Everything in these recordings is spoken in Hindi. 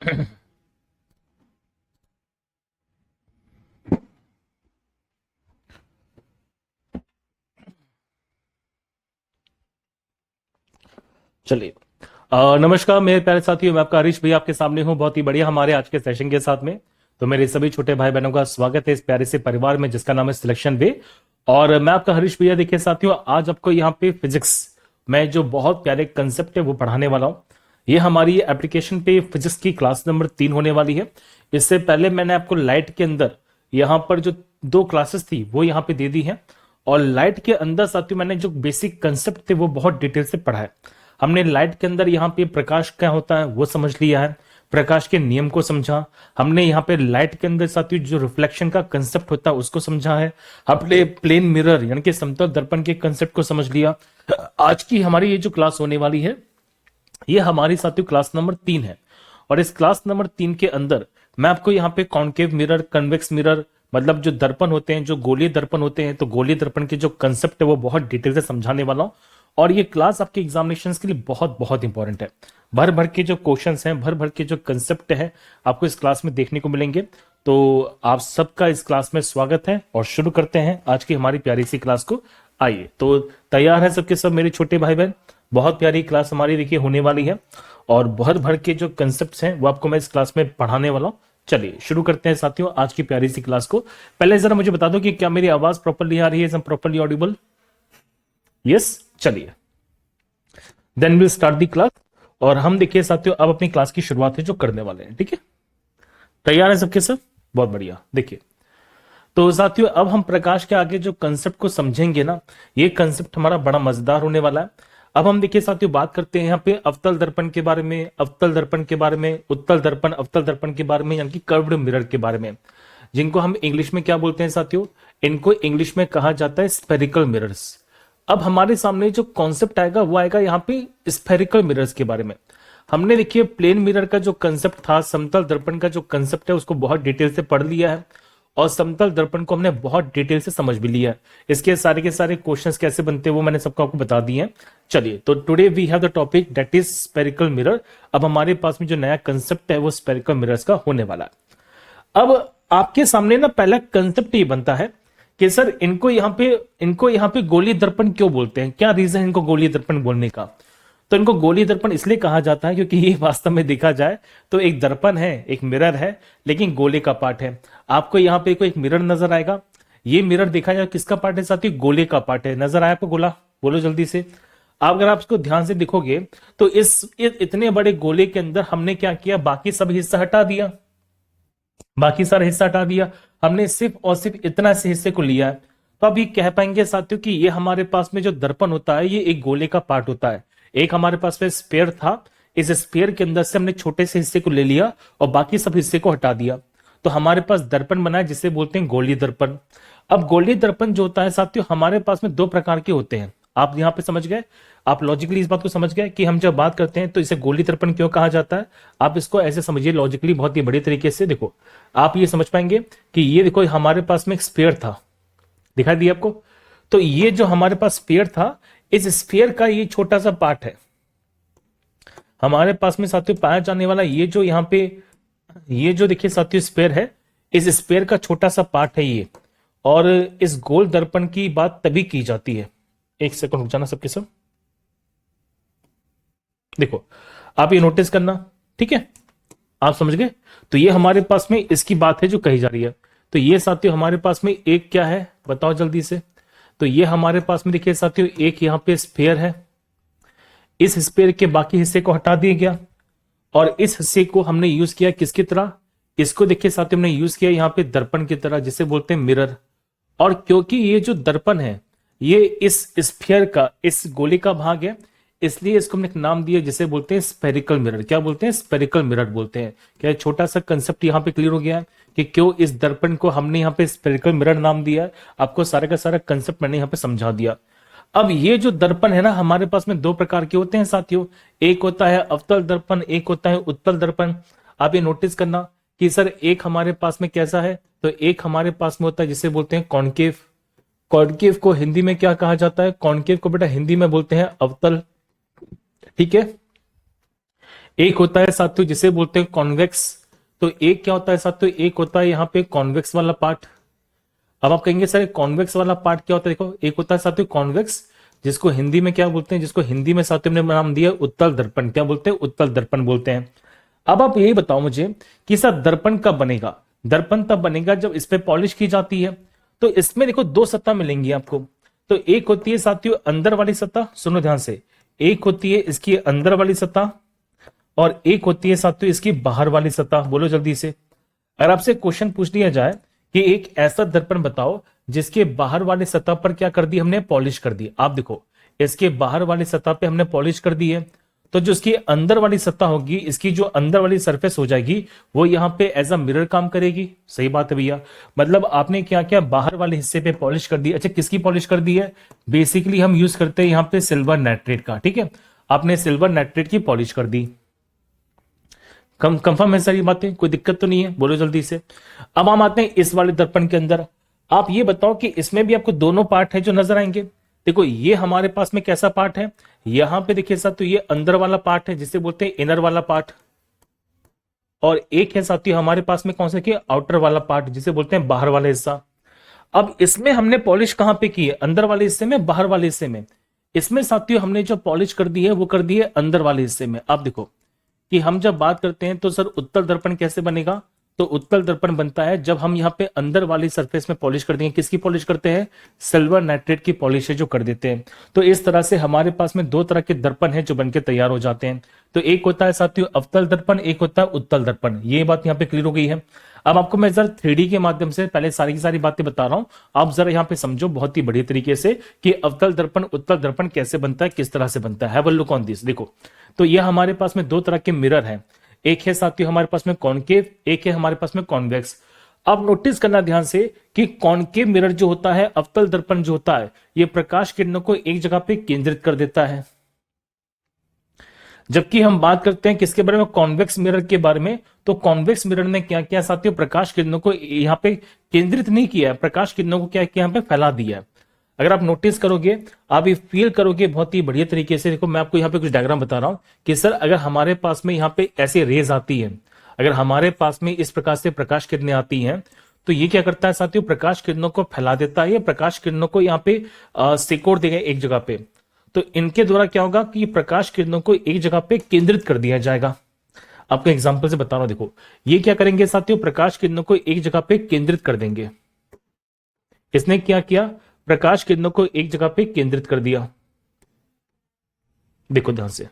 चलिए। नमस्कार मेरे प्यारे साथियों, मैं आपका हरीश भैया आपके सामने हूं बहुत ही बढ़िया हमारे आज के सेशन के साथ में। तो मेरे सभी छोटे भाई बहनों का स्वागत है इस प्यारे से परिवार में जिसका नाम है सिलेक्शन वे। और मैं आपका हरीश भैया, देखिए साथियों, आज आपको यहाँ पे फिजिक्स में जो बहुत प्यारे कंसेप्ट है वो पढ़ाने वाला हूँ। ये हमारी एप्लीकेशन पे फिजिक्स की क्लास नंबर 3 होने वाली है। इससे पहले मैंने आपको लाइट के अंदर यहाँ पर जो 2 क्लासेस थी वो यहाँ पे दे दी है। और लाइट के अंदर साथियों मैंने जो बेसिक कंसेप्ट थे वो बहुत डिटेल से पढ़ा है। हमने लाइट के अंदर यहाँ पे प्रकाश क्या होता है वो समझ लिया है, प्रकाश के नियम को समझा। हमने यहाँ पे लाइट के अंदर साथियों जो रिफ्लेक्शन का कंसेप्ट होता है उसको समझा है। हमने प्लेन मिरर यानी कि समतल दर्पण के कंसेप्ट को समझ लिया। आज की हमारी ये जो क्लास होने वाली है ये हमारी साथियों क्लास नंबर 3 है। और इस क्लास नंबर 3 के अंदर मैं आपको यहाँ पे कॉन्केव मिरर, कन्वेक्स मिरर, मतलब जो दर्पण होते हैं, जो गोलीय दर्पण होते हैं, तो गोलीय दर्पण के जो कंसेप्ट है वो बहुत डिटेल से समझाने वाला हूं। और ये क्लास आपके एग्जामिनेशन के लिए बहुत बहुत इंपॉर्टेंट है। भर भर के जो क्वेश्चंस हैं, भर भर के जो कंसेप्ट है आपको इस क्लास में देखने को मिलेंगे। तो आप सबका इस क्लास में स्वागत है और शुरू करते हैं आज की हमारी प्यारी सी क्लास को। आइए, तो तैयार है सबके सब मेरे छोटे भाई बहन? बहुत प्यारी क्लास हमारी देखिए होने वाली है और भर भर के जो कंसेप्ट हैं वो आपको मैं इस क्लास में पढ़ाने वाला हूँ। चलिए शुरू करते हैं साथियों आज की प्यारी सी क्लास को। पहले जरा मुझे बता दो कि क्या मेरी आवाज प्रॉपरली आ रही है, प्रॉपरली ऑडिबल? यस, चलिए then will start the class. और हम देखिए साथियों अब अपनी क्लास की शुरुआत है जो करने वाले हैं। ठीक है, तैयार है सबके सब? बहुत बढ़िया। देखिए तो साथियों अब हम प्रकाश के आगे जो कंसेप्ट को समझेंगे ना, ये कंसेप्ट हमारा बड़ा मजेदार होने वाला है। अब हम देखिए साथियों बात करते हैं यहाँ पे अवतल दर्पण के बारे में, अवतल दर्पण के बारे में, उत्तल दर्पण, अवतल दर्पण के बारे में, यानी कि कर्व्ड मिरर के बारे में, जिनको हम इंग्लिश में क्या बोलते हैं साथियों? इनको इंग्लिश में कहा जाता है स्फेरिकल मिरर्स। अब हमारे सामने जो कॉन्सेप्ट आएगा वो आएगा यहाँ पे स्फेरिकल मिरर्स के बारे में। हमने देखिए प्लेन मिरर का जो कंसेप्ट था, समतल दर्पण का जो कंसेप्ट है उसको बहुत डिटेल से पढ़ लिया है और समतल दर्पण को हमने बहुत डिटेल से समझ भी लिया है। इसके सारे के सारे क्वेश्चंस कैसे बनते हैं वो मैंने सबको आपको बता दिए हैं। चलिए, तो today we have the topic that is spherical mirror. अब हमारे पास में जो नया कंसेप्ट है वो स्फेरिकल मिरर्स का होने वाला है। अब आपके सामने ना पहला कंसेप्ट ये बनता है कि सर इनको यहाँ पे गोलीय दर्पण क्यों बोलते हैं, क्या रीजन इनको गोलीय दर्पण बोलने का? तो इनको गोलीय दर्पण इसलिए कहा जाता है क्योंकि ये वास्तव में देखा जाए तो एक दर्पण है, एक मिरर है, लेकिन गोले का पार्ट है। आपको यहाँ पे कोई एक मिरर नजर आएगा, ये मिरर देखा जाए किसका पार्ट है साथियों? गोले का पार्ट है। नजर आया आपको गोला? बोलो जल्दी से। अगर आप इसको ध्यान से देखोगे तो इतने बड़े गोले के अंदर हमने क्या किया, बाकी सब हिस्सा हटा दिया, बाकी सारा हिस्सा हटा दिया, हमने सिर्फ और सिर्फ इतना से हिस्से को लिया है। तो अब ये कह पाएंगे साथियों कि ये हमारे पास में जो दर्पण होता है ये एक गोले का पार्ट होता है। एक हमारे पास में स्पेयर था, इस स्पेयर के अंदर से हमने छोटे से हिस्से को ले लिया और बाकी सब हिस्से को हटा दिया, तो हमारे पास दर्पण बना है जिसे बोलते हैं गोलीय दर्पण। अब गोलीय दर्पण जो होता है साथियों हमारे पास में 2 प्रकार के होते हैं। आप यहाँ पे समझ गए, आप लॉजिकली इस बात को समझ गए कि हम जब बात करते हैं तो इसे गोलीय दर्पण क्यों कहा जाता है। आप इसको ऐसे समझिए लॉजिकली, बहुत ही बड़े तरीके से। देखो आप ये समझ पाएंगे कि ये देखो हमारे पास में एक स्फीयर था, दिखाई दिया आपको? तो ये जो हमारे पास स्फीयर था, इस स्फीयर का ये छोटा सा पार्ट है हमारे पास में साथियों पाया जाने वाला। ये जो यहाँ पे ये जो देखिए साथियों स्फीयर है, इस स्फीयर का छोटा सा पार्ट है ये। और इस गोल दर्पण की बात तभी की जाती है, एक सेकंड रुक जाना सबके सब। देखो आप ये नोटिस करना, ठीक है, आप समझ गए? तो ये हमारे पास में इसकी बात है जो कही जा रही है। तो ये साथियों हमारे पास में एक क्या है बताओ जल्दी से? तो ये हमारे पास में देखिए साथियों एक यहाँ पे स्फीयर है, इस स्फीयर के बाकी हिस्से को हटा दिया गया और इस हिस्से को हमने यूज किया किसकी तरह? इसको देखिए साथियों हमने यूज किया यहाँ पे दर्पण की तरह, जिसे बोलते हैं मिरर। और क्योंकि ये जो दर्पण है ये इस स्फीयर का, इस गोले का भाग है, इसलिए इसको हमने एक नाम दिया जिसे बोलते हैं स्फेरिकल मिरर। क्या बोलते हैं? स्फेरिकल मिरर बोलते हैं। क्या छोटा सा कंसेप्ट यहाँ पे क्लियर हो गया है कि क्यों इस दर्पण को हमने यहाँ पे स्फेरिकल मिरर नाम दिया है? आपको सारा का सारा कंसेप्ट मैंने यहाँ पे समझा दिया। अब ये जो दर्पण है ना हमारे पास में 2 प्रकार के होते हैं साथियों, एक होता है अवतल दर्पण, एक होता है उत्तल दर्पण। आप ये नोटिस करना कि सर एक हमारे पास में कैसा है, तो एक हमारे पास में होता है जिसे बोलते हैं कॉनकेव। कॉनकेव को हिंदी में क्या कहा जाता है? कॉनकेव को बेटा हिंदी में बोलते हैं अवतल, ठीक है। एक होता है साथियों जिसे बोलते हैं कॉन्वेक्स। तो एक क्या होता है साथियों, एक होता है यहाँ पे कॉन्वेक्स वाला पार्ट। अब आप कहेंगे सर कॉन्वेक्स वाला पार्ट क्या होता है, देखो एक होता है साथियों कॉन्वेक्स, जिसको हिंदी में क्या बोलते हैं, जिसको हिंदी में साथियों ने नाम दिया उत्तल दर्पण। क्या बोलते हैं, उत्तल दर्पण बोलते हैं। अब आप यही बताओ मुझे कि सर दर्पण कब बनेगा। दर्पण तब बनेगा जब इस पे पॉलिश की जाती है। तो इसमें देखो दो सतह मिलेंगी आपको। तो एक होती है साथियों अंदर वाली सतह, सुनो ध्यान से, एक होती है इसकी अंदर वाली सतह और एक होती है साथियों इसकी बाहर वाली सतह। बोलो जल्दी से। अगर आपसे क्वेश्चन पूछ लिया जाए कि एक ऐसा दर्पण बताओ जिसके बाहर वाली सतह पर क्या कर दी हमने, पॉलिश कर दी। आप देखो इसके बाहर वाली सतह पे हमने पॉलिश कर दी है, तो जो इसकी अंदर वाली सतह होगी, इसकी जो अंदर वाली सरफेस हो जाएगी, वो यहां पे एज अ मिरर काम करेगी। सही बात है भैया। मतलब आपने क्या क्या बाहर वाले हिस्से पे पॉलिश कर दी। अच्छा किसकी पॉलिश कर दी है, बेसिकली हम यूज करते हैं यहां पे सिल्वर नाइट्रेट का। ठीक है, आपने सिल्वर नाइट्रेट की पॉलिश कर दी। कंफर्म है सारी बातें, कोई दिक्कत तो नहीं है, बोलो जल्दी से। अब हम आते हैं इस वाले दर्पण के अंदर। आप ये बताओ कि इसमें भी आपको दोनों पार्ट है जो नजर आएंगे। देखो ये हमारे पास में कैसा पार्ट है, यहां पे देखिए साथ, तो ये अंदर वाला पार्ट है जिसे बोलते हैं इनर वाला पार्ट, और एक है साथियों हमारे पास में कौन सा कि आउटर वाला पार्ट जिसे बोलते हैं बाहर वाला हिस्सा। अब इसमें हमने पॉलिश कहां पे की है, अंदर वाले हिस्से में, बाहर वाले हिस्से में। इसमें साथियों हमने जो पॉलिश कर दी है वो कर दी है अंदर वाले हिस्से में। आप देखो कि हम जब बात करते हैं तो सर उत्तल दर्पण कैसे बनेगा, तो उत्तल दर्पण बनता है जब हम यहाँ पे अंदर वाली सरफेस में पॉलिश कर देंगे। किसकी पॉलिश करते हैं, सिल्वर नाइट्रेट की पॉलिश है जो कर देते हैं। तो इस तरह से हमारे पास में दो तरह के दर्पण हैं जो बनके तैयार हो जाते हैं। तो एक होता है साथियों अवतल दर्पण, एक होता है उत्तल दर्पण। ये बात यहाँ पे क्लियर हो गई है। अब आपको मैं जरा 3D के माध्यम से पहले सारी की सारी बातें बता रहा हूं, आप जरा यहाँ पे समझो बहुत ही बढ़िया तरीके से कि अवतल दर्पण उत्तल दर्पण कैसे बनता है, किस तरह से बनता है। Have a look on this. देखो तो ये हमारे पास में दो तरह के मिरर हैं, एक है साथियों हमारे पास में कॉनकेव, एक है हमारे पास में कॉन्वेक्स। अब नोटिस करना ध्यान से कि कॉनकेव मिरर जो होता है, अवतल दर्पण जो होता है, ये प्रकाश किरणों को एक जगह पे केंद्रित कर देता है। जबकि हम बात करते हैं किसके बारे में, कॉन्वेक्स मिरर के बारे में, तो कॉन्वेक्स मिरर ने क्या किया साथियों, प्रकाश किरणों को यहां पे केंद्रित नहीं किया है, प्रकाश किरणों को क्या किया, यहां पे फैला दिया है। अगर आप नोटिस करोगे, आप ये फील करोगे बहुत ही बढ़िया तरीके से। देखो मैं आपको यहाँ पे कुछ डायग्राम बता रहा हूं कि सर अगर हमारे पास में यहाँ पे ऐसे रेज आती है, अगर हमारे पास में इस प्रकार से प्रकाश किरणें आती हैं, तो ये क्या करता है साथियों, प्रकाश किरणों को फैला देता है, प्रकाश किरणों को यहाँ पे सिकोड़ देगा एक जगह पे। तो इनके द्वारा क्या होगा कि प्रकाश किरणों को एक जगह पे केंद्रित कर दिया जाएगा। आपको एग्जांपल से बता रहा हूं, देखो ये क्या करेंगे साथियों, प्रकाश किरणों को एक जगह पे केंद्रित कर देंगे। इसने क्या किया, प्रकाश किरणों को एक जगह पे केंद्रित कर दिया। देखो ध्यान से,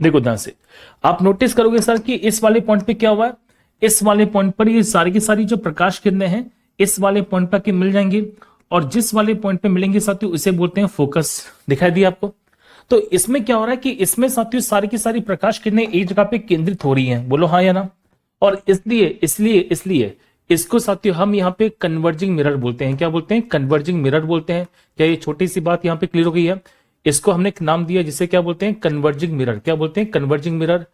देखो ध्यान से आप नोटिस करोगे सर कि इस वाले पॉइंट पे क्या हुआ है, इस वाले पॉइंट पर ये सारी की सारी जो प्रकाश किरणें हैं इस वाले पॉइंट पर मिल जाएंगी, और जिस वाले पॉइंट पे मिलेंगे साथियों उसे बोलते हैं फोकस। दिखाई दिया आपको। तो इसमें क्या हो रहा है कि इसमें साथियों सारी की सारी प्रकाश किरणें एक जगह पे केंद्रित हो रही हैं, बोलो हाँ या ना। और इसलिए इसलिए इसलिए इसको साथियों हम यहाँ पे कन्वर्जिंग मिरर बोलते हैं। क्या बोलते हैं, कन्वर्जिंग मिरर बोलते हैं। क्या ये छोटी सी बात यहाँ पे क्लियर हो गई है। इसको हमने एक नाम दिया जिसे क्या बोलते हैं, कन्वर्जिंग मिरर। क्या बोलते हैं, कन्वर्जिंग मिरर।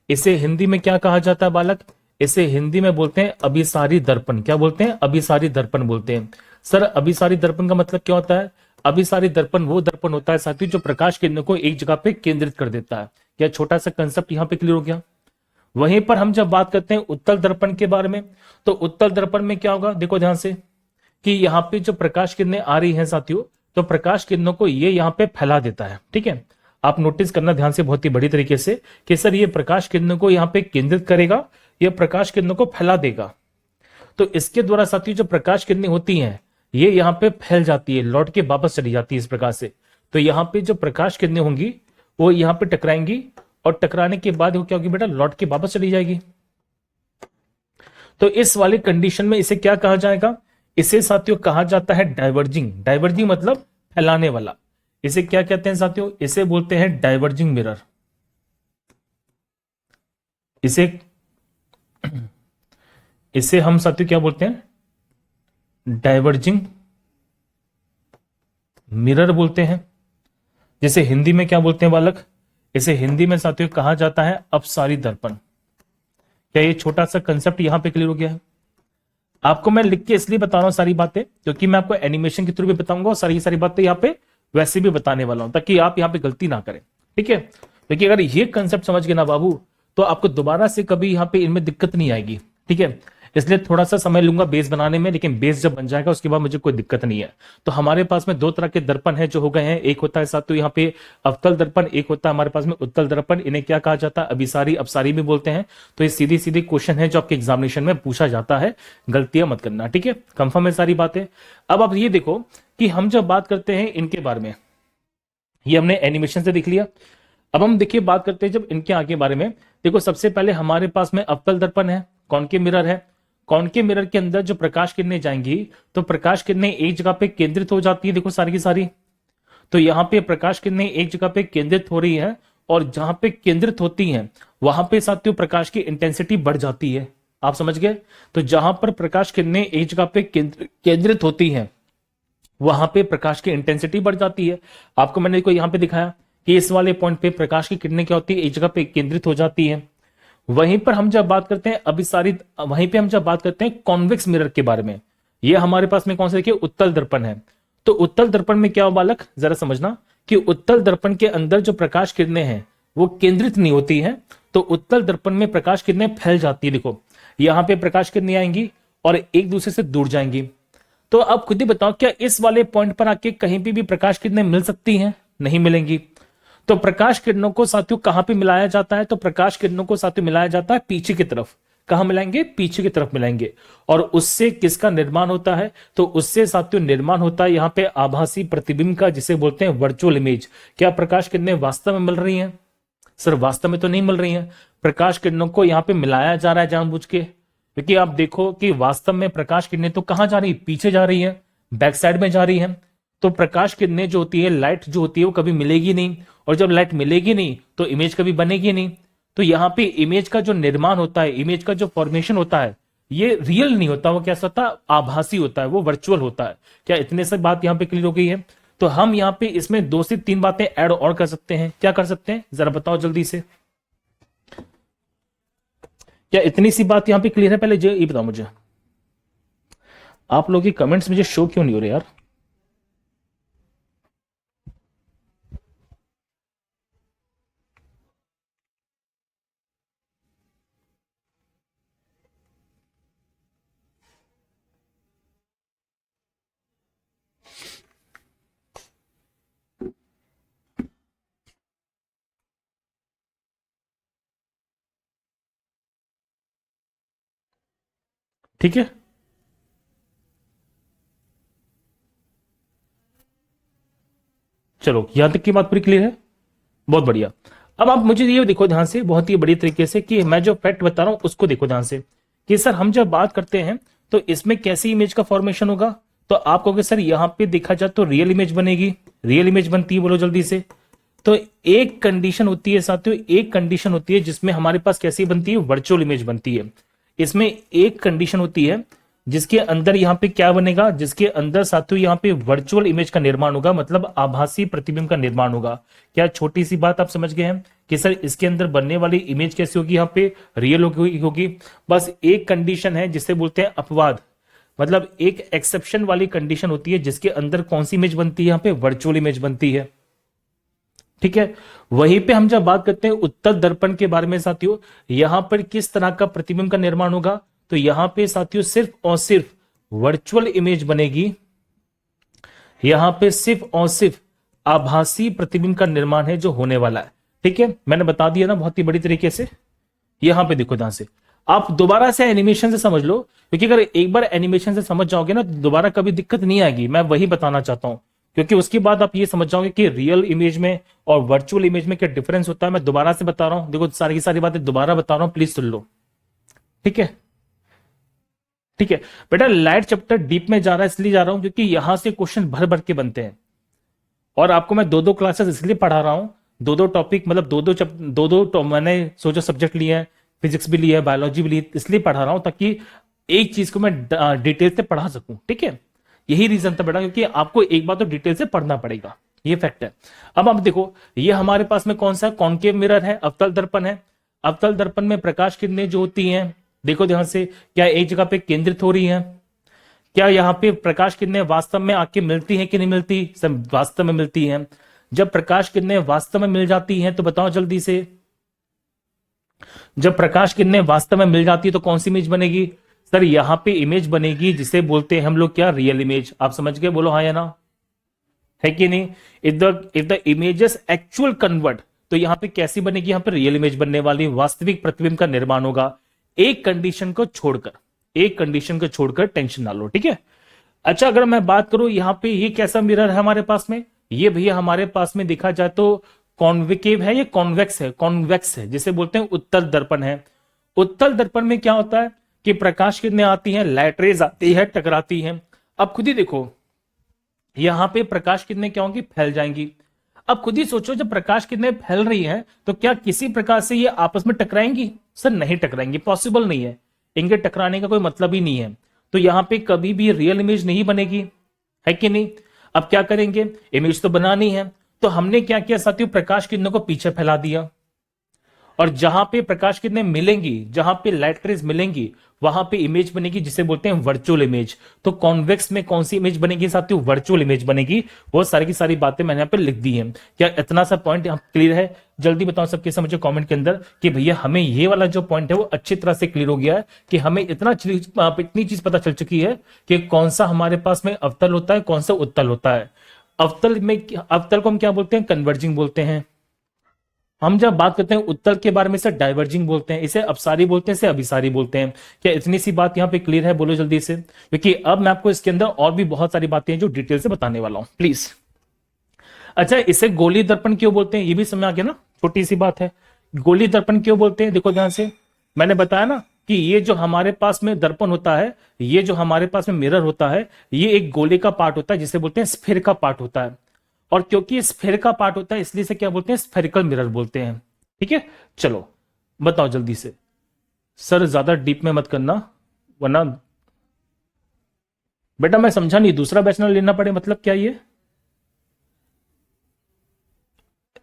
इसे हिंदी में क्या कहा जाता है बालक, इसे हिंदी में बोलते हैं अभिसारी दर्पण। क्या बोलते हैं, अभिसारी दर्पण बोलते हैं। सर अभिसारी दर्पण का मतलब क्या होता है, अभिसारी दर्पण वो दर्पण होता है साथियों जो प्रकाश किरणों को एक जगह पे केंद्रित कर देता है। क्या छोटा सा कंसेप्ट यहाँ पे क्लियर हो गया। वहीं पर हम जब बात करते हैं उत्तल दर्पण के बारे में, तो उत्तल दर्पण में क्या होगा, देखो ध्यान से कि यहाँ पे जो प्रकाश किरणें आ रही हैं साथियों, तो प्रकाश किरणों को ये यहाँ पे फैला देता है। ठीक है, आप नोटिस करना ध्यान से बहुत ही बड़ी तरीके से कि सर ये प्रकाश किरणों को यहाँ पे केंद्रित करेगा, ये प्रकाश किरणों को फैला देगा। तो इसके द्वारा साथियों जो प्रकाश किरणें होती हैं ये यहाँ पे फैल जाती है, लौट के वापस चली जाती है इस प्रकार से। तो यहाँ पे जो प्रकाश किरणें होंगी वो यहाँ पे टकराएंगी, और टकराने के बाद वो क्या होगी बेटा, लौट के वापस चली जाएगी। तो इस वाली कंडीशन में इसे क्या कहा जाएगा, इसे साथियों कहा जाता है डाइवर्जिंग। डाइवर्जिंग मतलब फैलाने वाला। इसे क्या कहते हैं साथियों, इसे बोलते हैं डाइवर्जिंग मिरर। इसे इसे हम साथियों क्या बोलते हैं, डाइवर्जिंग मिरर बोलते हैं। जिसे हिंदी में क्या बोलते हैं बालक? इसे हिंदी में साथियों कहा जाता है अपसारी दर्पण। क्या ये छोटा सा कंसेप्ट यहां पे क्लियर हो गया है? आपको मैं लिख के इसलिए बता रहा हूं सारी बातें, क्योंकि मैं आपको एनिमेशन के थ्रू भी बताऊंगा और सारी सारी बातें यहाँ पे वैसे भी बताने वाला हूं, ताकि आप यहाँ पे गलती ना करें। ठीक है, क्योंकि अगर ये कंसेप्ट समझ गए ना बाबू, तो आपको दोबारा से कभी यहाँ पे इनमें दिक्कत नहीं आएगी। ठीक है, इसलिए थोड़ा सा समय लूंगा बेस बनाने में, लेकिन बेस जब बन जाएगा उसके बाद मुझे कोई दिक्कत नहीं है। तो हमारे पास में दो तरह के दर्पण है जो हो गए हैं। एक होता है साथियों यहाँ पे अवतल दर्पण, एक होता है हमारे पास में उत्तल दर्पण। इन्हें क्या कहा जाता है? अभिसारी, अपसारी भी बोलते हैं। तो ये सीधी सीधी क्वेश्चन है जो आपके एग्जामिनेशन में पूछा जाता है, गलतियां मत करना। ठीक है, कंफर्म है सारी बातें? अब आप ये देखो कि हम जब बात करते हैं इनके बारे में, ये हमने एनिमेशन से देख लिया। अब हम देखिए बात करते हैं जब इनके आगे बारे में। देखो सबसे पहले हमारे पास में अवतल दर्पण है, कॉनकेव मिरर है। कॉनकेव मिरर के अंदर जो प्रकाश किरणें जाएंगी, तो प्रकाश किरणें एक जगह पे केंद्रित हो जाती है। देखो सारी की सारी, तो यहाँ पे प्रकाश किरणें एक जगह पे केंद्रित हो रही है, और जहां पे केंद्रित होती हैं वहां पे साथियों प्रकाश की इंटेंसिटी बढ़ जाती है। आप समझ गए? तो जहां पर प्रकाश किरणें एक जगह पे केंद्रित होती हैं, वहां पे प्रकाश की इंटेंसिटी बढ़ जाती है। आपको मैंने को यहां पे दिखाया कि इस वाले पॉइंट पे प्रकाश की किरणें क्या होती है? एक जगह पे केंद्रित हो जाती है। वहीं पर हम जब बात करते हैं अभिसारित, वहीं पे हम जब बात करते हैं कॉन्वेक्स मिरर के बारे में, ये हमारे पास में कौन सा? देखिए उत्तल दर्पण है। तो उत्तल दर्पण में क्या हो बालक, जरा समझना कि उत्तल दर्पण के अंदर जो प्रकाश किरणें हैं वो केंद्रित नहीं होती है। तो उत्तल दर्पण में प्रकाश किरणें फैल जाती है। देखो यहां पे प्रकाश किरणें आएंगी और एक दूसरे से दूर जाएंगी। तो अब खुद ही बताओ, क्या इस वाले पॉइंट पर आके कहीं पे भी प्रकाश किरणें मिल सकती हैं? नहीं मिलेंगी। तो प्रकाश किरणों को साथियों कहां पे मिलाया जाता है? तो प्रकाश किरणों को साथियों मिलाया जाता है पीछे की तरफ। कहां मिलाएंगे? पीछे की तरफ मिलाएंगे। और उससे किसका निर्माण होता है? तो उससे साथियों निर्माण होता है यहां पे आभासी प्रतिबिंब का, जिसे बोलते हैं वर्चुअल इमेज। क्या प्रकाश किरणें वास्तव में मिल रही हैं? सर वास्तव में तो नहीं मिल रही हैं। प्रकाश किरणों को यहां पे मिलाया जा रहा है जानबूझ के, क्योंकि आप देखो कि वास्तव में प्रकाश किरणें तो कहां जा रही है? पीछे जा रही है, बैक साइड में जा रही है। तो प्रकाश किरणें जो होती है, लाइट जो होती है, वो कभी मिलेगी नहीं, और जब लाइट मिलेगी नहीं तो इमेज कभी बनेगी नहीं। तो यहाँ पे इमेज का जो निर्माण होता है, इमेज का जो फॉर्मेशन होता है, ये रियल नहीं होता, वो कैसा होता है? आभासी होता है, वो वर्चुअल होता है। क्या इतने से बात यहाँ पे क्लियर हो गई है? तो हम यहाँ पे इसमें 2 से 3 बातें ऐड और कर सकते हैं। क्या कर सकते हैं जरा बताओ जल्दी से? क्या इतनी सी बात यहाँ पे क्लियर है? पहले ये बताओ मुझे, आप लोग के कमेंट्स मुझे शो क्यों नहीं हो रहे यार? ठीक है, चलो यहां तक की बात पूरी क्लियर है। बहुत बढ़िया। अब आप मुझे ये देखो ध्यान से, बहुत ही बड़ी तरीके से, कि मैं जो फैक्ट बता रहा हूं उसको देखो ध्यान से, कि सर हम जब बात करते हैं तो इसमें कैसी इमेज का फॉर्मेशन होगा? तो आप कहोगे सर यहां पे देखा जाए तो रियल इमेज बनेगी। रियल इमेज बनती है, बोलो जल्दी से। तो एक कंडीशन होती है साथियों, एक कंडीशन होती है जिसमें हमारे पास कैसी बनती है? वर्चुअल इमेज बनती है। इसमें एक कंडीशन होती है जिसके अंदर यहां पे क्या बनेगा? जिसके अंदर साथियों यहां पे वर्चुअल इमेज का निर्माण होगा, मतलब आभासी प्रतिबिंब का निर्माण होगा। क्या छोटी सी बात आप समझ गए हैं कि सर इसके अंदर बनने वाली इमेज कैसी होगी? यहाँ पे रियल होगी। बस एक कंडीशन है जिसे बोलते हैं अपवाद, मतलब एक एक्सेप्शन वाली कंडीशन होती है जिसके अंदर कौन सी इमेज बनती है? यहाँ पे वर्चुअल इमेज बनती है। ठीक है, वहीं पे हम जब बात करते हैं उत्तल दर्पण के बारे में साथियों, यहां पर किस तरह का प्रतिबिंब का निर्माण होगा? तो यहां पे साथियों सिर्फ और सिर्फ वर्चुअल इमेज बनेगी। यहां पे सिर्फ और सिर्फ आभासी प्रतिबिंब का निर्माण है जो होने वाला है। ठीक है, मैंने बता दिया ना बहुत ही बड़ी तरीके से। यहां पे देखो ध्यान से, आप दोबारा से एनिमेशन से समझ लो, क्योंकि अगर एक बार एनिमेशन से समझ जाओगे ना तो दोबारा कभी दिक्कत नहीं आएगी। मैं वही बताना चाहता हूं, क्योंकि उसके बाद आप ये समझ जाओगे कि रियल इमेज में और वर्चुअल इमेज में क्या डिफरेंस होता है। मैं दोबारा से बता रहा हूं, देखो सारी की सारी बातें दोबारा बता रहा हूं, प्लीज सुन लो। ठीक है, ठीक है बेटा, लाइट चैप्टर डीप में जा रहा है, इसलिए जा रहा हूं क्योंकि यहां से क्वेश्चन भर भर के बनते हैं। और आपको मैं 2-2 क्लासेस इसलिए पढ़ा रहा हूं, 2-2 टॉपिक, मतलब 2-2 मैंने सोचो सब्जेक्ट लिए हैं, फिजिक्स भी लिया है, बायोलॉजी भी ली, इसलिए पढ़ा रहा हूं ताकि एक चीज को मैं डिटेल से पढ़ा सकूं। ठीक है, यही रीजन था बेटा, क्योंकि आपको एक बार तो डिटेल से पढ़ना पड़ेगा। ये फैक्ट है। अब आप देखो, ये हमारे पास में कौन सा कॉनकेव मिरर है, अवतल दर्पण है। अवतल दर्पण में प्रकाश किरणें जो होती हैं, देखो ध्यान से, क्या एक जगह पे केंद्रित हो रही है? क्या यहाँ पे प्रकाश किरणें वास्तव में आके मिलती हैं कि नहीं मिलती? सब वास्तव में मिलती हैं। जब प्रकाश किरणें वास्तव में मिल जाती हैं तो बताओ जल्दी से, जब प्रकाश किरणें वास्तव में मिल जाती है तो कौन सी इमेज बनेगी? सर यहाँ पे इमेज बनेगी जिसे बोलते हैं हम लोग क्या, रियल इमेज। आप समझ गए? बोलो हाँ या ना, है कि नहीं? If the images actual convert, तो यहाँ पे कैसी बनेगी? यहाँ पे रियल इमेज बनने वाली, वास्तविक प्रतिबिंब का निर्माण होगा। एक कंडीशन को छोड़कर, एक कंडीशन को छोड़कर, टेंशन ना लो, ठीक है। अच्छा, अगर मैं बात करूं यहाँ पे ये कैसा मिरर है हमारे पास में, ये भैया हमारे पास में देखा जाए तो कॉन्वेकेव है, ये कॉन्वेक्स है, कॉन्वेक्स है, जिसे बोलते हैं उत्तल दर्पण है। उत्तल दर्पण में क्या होता है कि प्रकाश किरणें आती हैं, लाइट रेज आती है, टकराती हैं। अब खुद ही देखो, यहां पे प्रकाश किरणें क्या होंगी? फैल जाएंगी। अब खुद ही सोचो, जब प्रकाश किरणें फैल रही हैं तो क्या किसी प्रकार से ये आपस में टकराएंगी? सर नहीं टकराएंगी, पॉसिबल नहीं है, इनके टकराने का कोई मतलब ही नहीं है। तो यहां पे कभी भी रियल इमेज नहीं बनेगी, है कि नहीं? अब क्या करेंगे, इमेज तो बनानी है, तो हमने क्या किया साथियों, प्रकाश किरणों को पीछे फैला दिया, और जहां पे प्रकाश किरणें मिलेंगी, जहां पे लाइट रेज मिलेंगी, वहां पे इमेज बनेगी जिसे बोलते हैं वर्चुअल इमेज। तो कॉन्वेक्स में कौन सी इमेज बनेगी साथियों? वर्चुअल इमेज बनेगी। वो सारी की सारी बातें मैंने यहाँ पे लिख दी हैं। क्या इतना सा पॉइंट यहाँ क्लियर है? जल्दी बताओ सबके साथ मुझे कमेंट के अंदर कि भैया हमें ये वाला जो पॉइंट है वो अच्छी तरह से क्लियर हो गया है, कि हमें इतनी चीज पता चल चुकी है कि कौन सा हमारे पास में अवतल होता है, कौन सा उत्तल होता है। अवतल को हम क्या बोलते हैं? कन्वर्जिंग बोलते हैं। हम जब बात करते हैं उत्तल के बारे में, इसे डाइवर्जिंग बोलते हैं, इसे अपसारी बोलते हैं, इसे अभिसारी बोलते हैं। क्या इतनी सी बात यहाँ पे क्लियर है? बोलो जल्दी से, क्योंकि अब मैं आपको इसके अंदर और भी बहुत सारी बातें हैं जो डिटेल से बताने वाला हूं, प्लीज। अच्छा, इसे गोली दर्पण क्यों बोलते हैं, ये भी समझ आ गया ना? छोटी सी बात है, गोली दर्पण क्यों बोलते हैं? देखो ध्यान से, मैंने बताया ना कि ये जो हमारे पास में दर्पण होता है, ये जो हमारे पास में मिरर होता है, ये एक गोले का पार्ट होता है जिसे बोलते हैं स्फीयर का पार्ट होता है। और क्योंकि स्फीयर का पार्ट होता है इसलिए इसे क्या बोलते हैं? स्फेरिकल मिरर बोलते हैं। ठीक है, चलो बताओ जल्दी से। सर ज्यादा डीप में मत करना, वरना बेटा मैं समझा नहीं, दूसरा बैच ना लेना पड़े, मतलब क्या ये?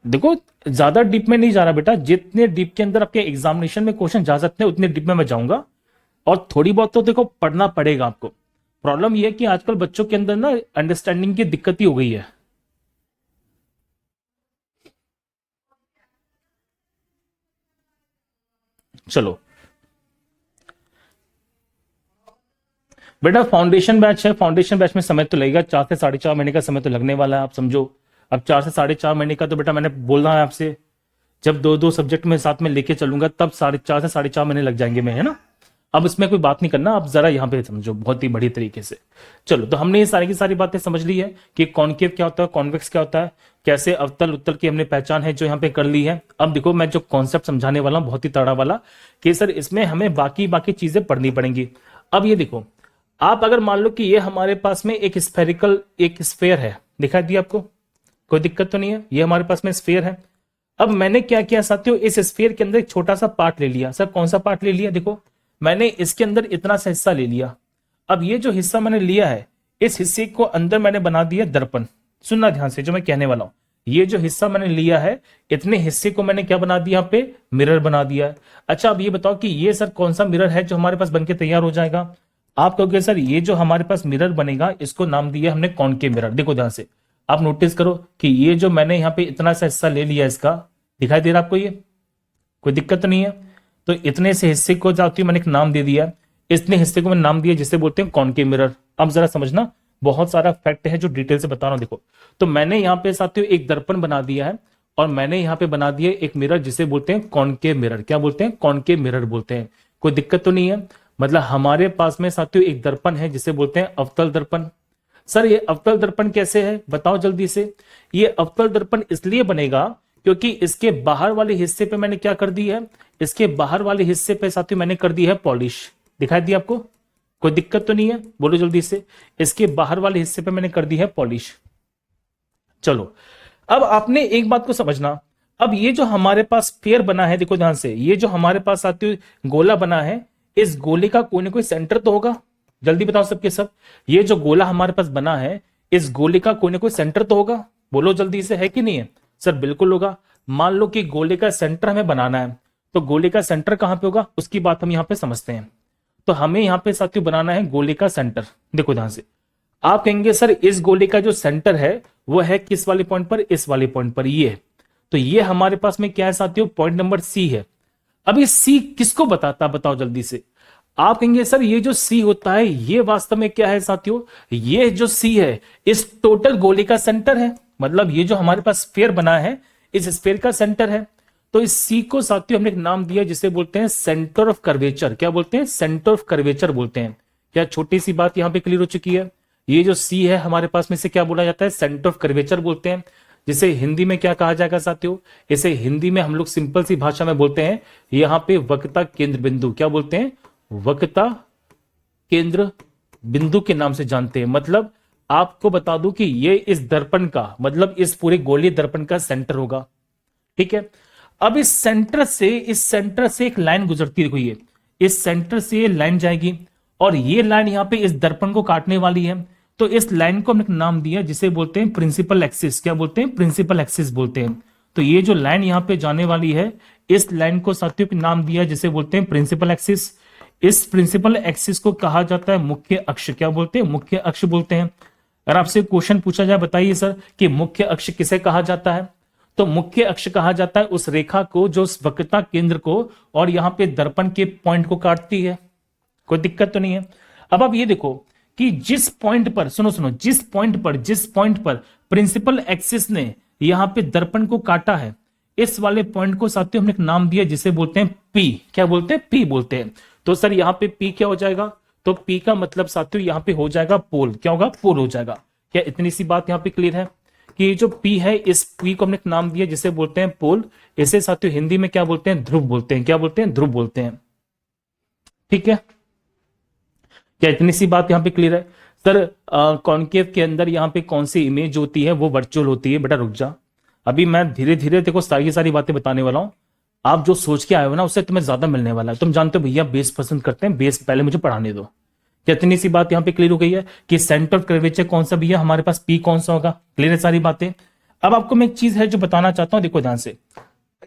देखो ज्यादा डीप में नहीं जा रहा बेटा, जितने डीप के अंदर आपके एग्जामिनेशन में क्वेश्चन जा सकते हैं उतने डीप में मैं जाऊंगा। और थोड़ी बहुत तो देखो पढ़ना पड़ेगा आपको। प्रॉब्लम यह है कि आजकल बच्चों के अंदर ना अंडरस्टैंडिंग की दिक्कत ही हो गई है। चलो बेटा, फाउंडेशन बैच है, फाउंडेशन बैच में समय तो लगेगा, 4 से 4.5 महीने का समय तो लगने वाला है, आप समझो। अब 4 से 4.5 महीने का तो बेटा मैंने बोलना है आपसे, जब दो दो सब्जेक्ट में साथ में लेके चलूंगा तब 4.5 से 4.5 महीने लग जाएंगे मैं, है ना? अब इसमें कोई बात नहीं करना, आप जरा यहाँ पे समझो बहुत ही बड़ी तरीके से। चलो, तो हमने ये सारी की सारी बातें समझ ली है कि कॉनकेव क्या होता है, कॉन्वेक्स क्या होता है, कैसे अवतल उत्तल की हमने पहचान है जो यहाँ पे कर ली है। अब देखो मैं जो कॉन्सेप्ट समझाने वाला हूँ बहुत ही तड़ा वाला, कि सर इसमें हमें बाकी बाकी चीजें पढ़नी पड़ेंगी। अब ये देखो, आप अगर मान लो कि ये हमारे पास में एक स्फेरिकल, एक स्फेयर है, दिखाई दिया आपको? कोई दिक्कत तो नहीं है? ये हमारे पास में स्फेयर है। अब मैंने क्या किया साथियों, इस स्फीयर के अंदर एक छोटा सा पार्ट ले लिया। सर कौन सा पार्ट ले लिया? देखो मैंने इसके अंदर इतना सा हिस्सा ले लिया। अब ये जो हिस्सा मैंने लिया है, इस हिस्से को अंदर मैंने बना दिया दर्पण। सुनना ध्यान से जो मैं कहने वाला हूं, ये जो हिस्सा मैंने लिया है, इतने हिस्से को मैंने क्या बना दिया? यहाँ पे मिरर बना दिया है। अच्छा, अब ये बताओ कि ये सर कौन सा मिरर है जो हमारे पास बनके तैयार हो जाएगा? आप कहोगे सर ये जो हमारे पास मिरर बनेगा इसको नाम दिया हमने कॉनकेव मिरर। देखो ध्यान से, आप नोटिस करो कि ये जो मैंने यहाँ पे इतना सा हिस्सा ले लिया, इसका दिखाई दे रहा आपको? ये कोई दिक्कत नहीं है? तो इतने से हिस्से को जाती मैंने एक नाम दे दिया, इतने हिस्से को मैंने नाम दिया जिसे बोलते हैं कॉनकेव मिरर। अब जरा समझना, बहुत सारा फैक्ट है जो डिटेल से बता रहा हूं। देखो, तो मैंने यहाँ पे साथियों एक दर्पण बना दिया है, और मैंने यहाँ पे बना दिया एक मिरर जिसे बोलते हैं कॉनकेव मिरर। क्या बोलते हैं? कॉनकेव मिरर बोलते हैं। कोई दिक्कत तो नहीं है? मतलब हमारे पास में साथियों एक दर्पण है जिसे बोलते हैं अवतल दर्पण। सर ये अवतल दर्पण कैसे है बताओ जल्दी से? ये अवतल दर्पण इसलिए बनेगा क्योंकि इसके बाहर वाले हिस्से पे मैंने क्या कर दी है, इसके बाहर वाले हिस्से पे साथियों मैंने कर दी है पॉलिश। दिखाई दी आपको? कोई दिक्कत तो नहीं है? बोलो जल्दी से। इसके बाहर वाले हिस्से पे मैंने कर दी है पॉलिश। चलो, अब आपने एक बात को समझना, अब ये जो हमारे पास स्फीयर बना है, देखो ध्यान से, ये जो हमारे पास साथियों गोला बना है, इस गोले का कोई ना कोई सेंटर तो होगा। जल्दी बताओ सबके सब, ये जो गोला हमारे पास बना है, इस गोले का कोई ना कोई सेंटर तो होगा। बोलो जल्दी से, है कि नहीं है? सर बिल्कुल होगा। मान लो कि गोले का सेंटर हमें बनाना है, तो गोले का सेंटर कहां पे होगा उसकी बात हम यहां पे समझते हैं। तो हमें यहां पे साथियों बनाना है गोले का सेंटर। देखो ध्यान से, आप कहेंगे सर इस गोले का जो सेंटर है वो है किस वाले पॉइंट पर? इस वाले पॉइंट पर, ये है। तो ये हमारे पास में क्या है साथियों? पॉइंट नंबर सी है। अब ये सी किसको बताता है बताओ जल्दी से? आप कहेंगे सर ये जो सी होता है ये वास्तव में क्या है साथियों? ये जो सी है इस टोटल गोले का सेंटर है। मतलब ये जो हमारे पास स्फीयर बना है इस स्फीयर का सेंटर है। तो इस सी को साथियों हमने एक नाम दिया जिसे बोलते हैं सेंटर ऑफ कर्वेचर। क्या बोलते हैं? सेंटर ऑफ कर्वेचर बोलते हैं। क्या छोटी सी बात यहां पे क्लियर हो चुकी है? ये जो सी है हमारे पास में से क्या बोला जाता है? सेंटर ऑफ कर्वेचर बोलते हैं। जिसे हिंदी में क्या कहा जाएगा साथियों? इसे हिंदी में हम लोग सिंपल सी भाषा में बोलते हैं यहां पे वक्रता केंद्र बिंदु। क्या बोलते हैं? वक्रता केंद्र बिंदु के नाम से जानते हैं। मतलब आपको बता दूं कि ये इस दर्पण का, मतलब इस पूरे गोलीय दर्पण का सेंटर होगा। ठीक है। अब इस सेंटर से एक लाइन गुजरती है। ये इस सेंटर से ये लाइन जाएगी और ये लाइन यहां पे इस दर्पण को काटने वाली है। तो इस लाइन को हमने एक नाम दिया जिसे बोलते हैं प्रिंसिपल एक्सिस। क्या बोलते हैं? प्रिंसिपल एक्सिस बोलते हैं। तो ये जो लाइन यहां पे जाने वाली है इस लाइन को साथियों के नाम दिया जिसे बोलते हैं प्रिंसिपल एक्सिस। इस प्रिंसिपल एक्सिस को कहा जाता है मुख्य अक्ष। क्या बोलते हैं? मुख्य अक्ष बोलते हैं। अगर आपसे क्वेश्चन पूछा जाए बताइए सर कि मुख्य अक्ष किसे कहा जाता है, तो मुख्य अक्ष कहा जाता है उस रेखा को जो उस वक्रता केंद्र को और यहां पे दर्पण के पॉइंट को काटती है। कोई दिक्कत तो नहीं है? अब आप ये देखो कि जिस पॉइंट पर, सुनो, जिस पॉइंट पर प्रिंसिपल एक्सिस ने यहां पे दर्पण को काटा है इस वाले पॉइंट को साथियों हमने एक नाम दिया जिसे बोलते हैं पी। क्या बोलते हैं? पी बोलते हैं। तो सर यहां पे पी क्या हो जाएगा? तो पी का मतलब साथियों यहां पे हो जाएगा पोल। क्या होगा? पोल हो जाएगा। क्या इतनी सी बात यहां पे क्लियर है कि जो पी है इस पी को हमने एक नाम दिया जिसे बोलते हैं पोल। इसे साथियों हिंदी में क्या बोलते हैं? ध्रुव बोलते हैं। क्या बोलते हैं? ध्रुव बोलते हैं। ठीक है। क्या इतनी सी बात यहां पे क्लियर है? सर कॉन्केव के अंदर यहां पे कौन सी इमेज होती है? वो वर्चुअल होती है। बेटा रुक जा, अभी मैं धीरे धीरे देखो सारी बातें बताने वाला हूं। आप जो सोच के आए हो ना उससे तुम्हें ज्यादा मिलने वाला है। तुम जानते हो भैया बेस पसंद करते हैं, बेस पहले मुझे पढ़ाने दो। क्या इतनी सी बात यहां पे क्लियर हो गई है कि सेंटर ऑफ कर्वेचर कौन सा भैया? हमारे पास पी कौन सा होगा? क्लियर है सारी बातें? अब आपको मैं एक चीज है जो बताना चाहता हूं, देखो ध्यान से।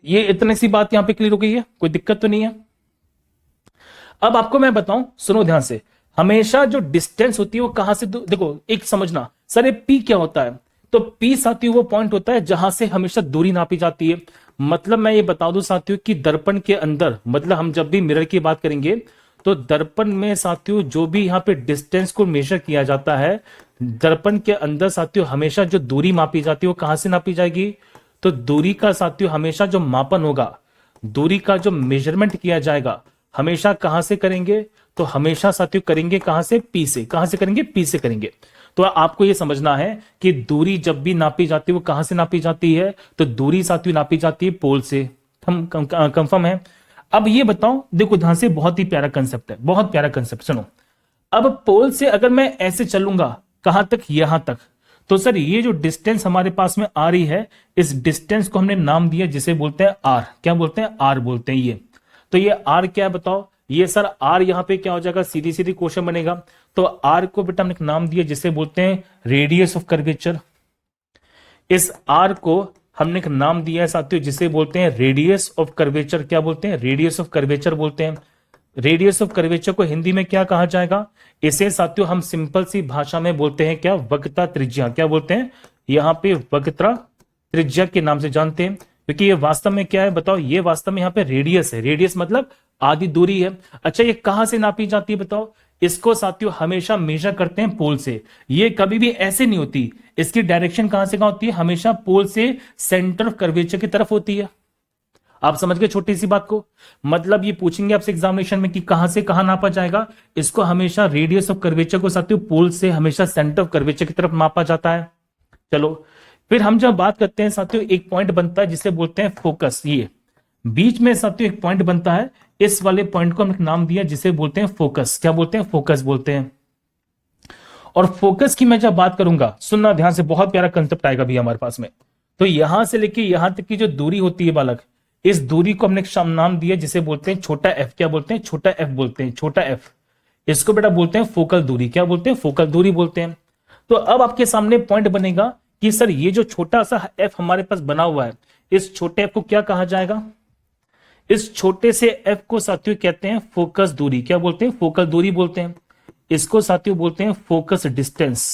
ये इतनी सी बात यहां पे क्लियर हो गई है, कोई दिक्कत तो नहीं है? अब आपको मैं बताऊं, सुनो ध्यान से। हमेशा जो डिस्टेंस होती है वो कहां से देखो एक समझना, सर ये पी क्या होता है? तो पी साथियों वो पॉइंट होता है जहां से हमेशा दूरी नापी जाती है। मतलब मैं ये बता दूं साथियों कि दर्पण के अंदर, मतलब हम जब भी मिरर की बात करेंगे तो दर्पण में साथियों जो भी यहां पे डिस्टेंस को मेजर किया जाता है दर्पण के अंदर साथियों हमेशा जो दूरी मापी जाती है वो कहां से नापी जाएगी? तो दूरी का साथियों हमेशा जो मापन होगा, दूरी का जो मेजरमेंट किया जाएगा हमेशा कहां से करेंगे? तो हमेशा साथियों करेंगे कहां से? पी से। कहां से करेंगे? पी से करेंगे। तो आपको यह समझना है कि दूरी जब भी नापी जाती है वो कहां से नापी जाती है? तो दूरी साथियों नापी जाती है पोल से। हम कंफर्म है? अब ये बताओ, देखो ध्यान से, बहुत ही प्यारा कंसेप्ट है, बहुत प्यारा कंसेप्ट। सुनो, अब पोल से अगर मैं ऐसे चलूंगा कहां तक? यहां तक। तो सर ये जो डिस्टेंस हमारे पास में आ रही है इस डिस्टेंस को हमने नाम दिया जिसे बोलते हैं आर। क्या बोलते हैं? आर बोलते हैं ये। तो ये आर क्या है बताओ? ये सर आर यहां पे क्या हो जाएगा? सीधी सीधी क्वेश्चन बनेगा। तो आर को बेटा हमने एक नाम दिया जिसे बोलते हैं रेडियस ऑफ कर्वेचर। इस आर को हमने एक नाम दिया है साथियों जिसे बोलते हैं रेडियस ऑफ कर्वेचर। क्या बोलते हैं? रेडियस ऑफ कर्वेचर बोलते हैं। रेडियस ऑफ कर्वेचर को हिंदी में क्या कहा जाएगा? इसे साथियों हम सिंपल सी भाषा में बोलते हैं क्या? वक्रता त्रिज्या। क्या बोलते हैं? यहां पे वक्रता त्रिज्या के नाम से जानते हैं, क्योंकि ये वास्तव में क्या है बताओ? ये वास्तव में यहां पे रेडियस है। रेडियस मतलब आधी दूरी है। अच्छा ये कहां से नापी जाती है बताओ? इसको साथियों हमेशा मेजर करते हैं पोल से। ये कभी भी ऐसे नहीं होती, इसकी डायरेक्शन कहां से कहां होती है? हमेशा पोल से सेंटर ऑफ कर्वेचर की तरफ होती है। आप समझ गए छोटी सी बात को? मतलब ये पूछेंगे आपसे एग्जामिनेशन में कि कहां से कहां नापा जाएगा। इसको हमेशा रेडियस ऑफ कर्वेचर को साथियों पोल से हमेशा सेंटर ऑफ कर्वेचर की तरफ मापा जाता है। चलो फिर हम जब बात करते हैं साथियों, एक पॉइंट बनता है जिसे बोलते हैं फोकस। ये बीच में साथियों एक पॉइंट बनता है, इस वाले पॉइंट को हमने नाम दिया जिसे बोलते हैं फोकस। क्या बोलते हैं? फोकस बोलते हैं। और फोकस की मैं जब बात करूंगा, सुनना ध्यान से, बहुत प्यारा कंसेप्ट आएगा भी हमारे पास में। तो यहां से लेके यहां तक की जो दूरी होती है बालक, इस दूरी को हमने नाम दिया जिसे बोलते हैं छोटा एफ। क्या बोलते हैं? छोटा एफ बोलते हैं। छोटा एफ, इसको बेटा बोलते हैं फोकल दूरी। क्या बोलते हैं? फोकल दूरी बोलते हैं। तो अब आपके सामने पॉइंट बनेगा कि सर ये जो छोटा सा एफ हमारे पास बना हुआ है, इस छोटे एफ को क्या कहा जाएगा? इस छोटे से एफ को साथियों कहते हैं फोकस दूरी। क्या बोलते हैं? फोकल दूरी बोलते हैं। इसको साथियों बोलते हैं फोकस डिस्टेंस।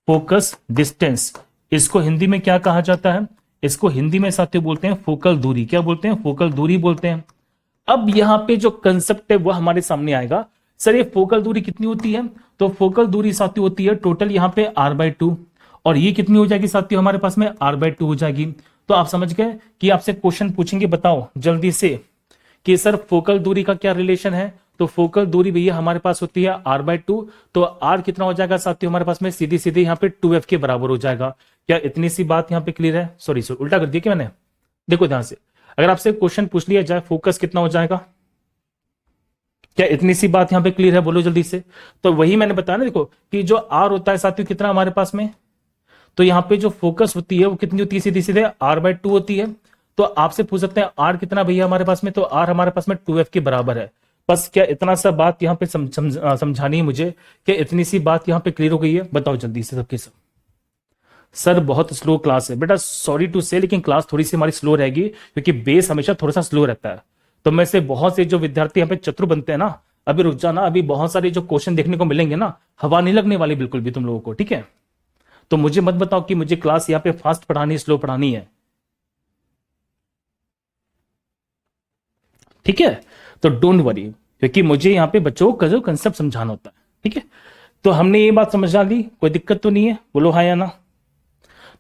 फोकस डिस्टेंस, इसको हिंदी में क्या कहा जाता है? इसको हिंदी में साथियों बोलते हैं फोकल दूरी। क्या बोलते हैं? फोकल दूरी बोलते हैं। अब यहां पे जो कंसेप्ट है वो हमारे सामने आएगा। सर ये फोकल दूरी कितनी होती है? तो फोकल दूरी साथियों होती है टोटल यहां पे r/2, और ये कितनी हो जाएगी साथियों हमारे पास में? r/2 हो जाएगी। तो आप समझ गए कि आपसे क्वेश्चन पूछेंगे, बताओ जल्दी से कि सर फोकल दूरी का क्या रिलेशन है? तो फोकल दूरी भैया हमारे पास होती है r/2, तो r कितना हो जाएगा साथियों हमारे पास में? सीधी सीधी यहाँ पे 2f के बराबर हो जाएगा। क्या इतनी सी बात यहाँ पे क्लियर है? सॉरी उल्टा कर दिया क्या मैंने? देखो ध्यान से, अगर आपसे क्वेश्चन पूछ लिया जाए फोकस कितना हो जाएगा, क्या इतनी सी बात यहाँ पे क्लियर है? बोलो जल्दी से। तो वही मैंने बताया ना, देखो कि जो r होता है साथियों कितना हमारे पास में, तो यहाँ पे जो फोकस होती है वो कितनी होती है? सीधी सीधे r/2 होती है। तो आपसे पूछ सकते हैं r कितना भैया हमारे पास में? तो r हमारे पास में 2f के बराबर है। बस क्या इतना सा बात यहाँ पे समझानी है मुझे? क्या इतनी सी बात यहाँ पे क्लियर हो गई है? बताओ जल्दी से सबके सब। सर बहुत स्लो क्लास है बेटा, सॉरी टू से, लेकिन क्लास थोड़ी सी हमारी स्लो रहेगी क्योंकि बेस हमेशा थोड़ा सा स्लो रहता है। तो में से बहुत से जो विद्यार्थी यहाँ पे चतुर बनते हैं ना, अभी रुक जाना, अभी बहुत सारे जो क्वेश्चन देखने को मिलेंगे ना, हवा नहीं लगने वाली बिल्कुल भी तुम लोगों को, ठीक है? तो मुझे मत बताओ कि मुझे क्लास यहाँ पे फास्ट पढ़ानी, स्लो पढ़ानी है, ठीक है? तो डोंट वरी, क्योंकि मुझे यहाँ पे बच्चों का जो कंसेप्ट समझाना होता है, ठीक है? तो हमने ये बात समझा ली, कोई दिक्कत तो नहीं है? बोलो हाँ या ना।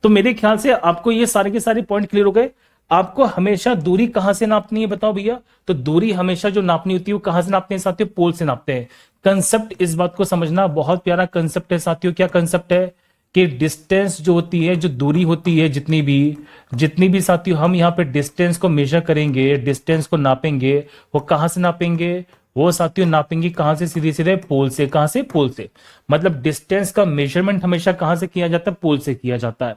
तो मेरे ख्याल से आपको ये सारे के सारे पॉइंट क्लियर हो गए। आपको हमेशा दूरी कहां से नापनी है बताओ भैया? तो दूरी हमेशा जो नापनी होती है वो कहां से नापते हैं साथियों? पोल से नापते हैं। कंसेप्ट इस बात को समझना, बहुत प्यारा कंसेप्ट है साथियों। क्या कंसेप्ट है? कि डिस्टेंस जो होती है, जो दूरी होती है, जितनी भी साथियों हम यहाँ पे डिस्टेंस को मेजर करेंगे, डिस्टेंस को नापेंगे, वो कहां से नापेंगे? वो साथियों नापेंगे कहां से? सीधे सीधे पोल से। कहां से? पोल से। मतलब डिस्टेंस का मेजरमेंट हमेशा कहां से किया जाता है? पोल से किया जाता है,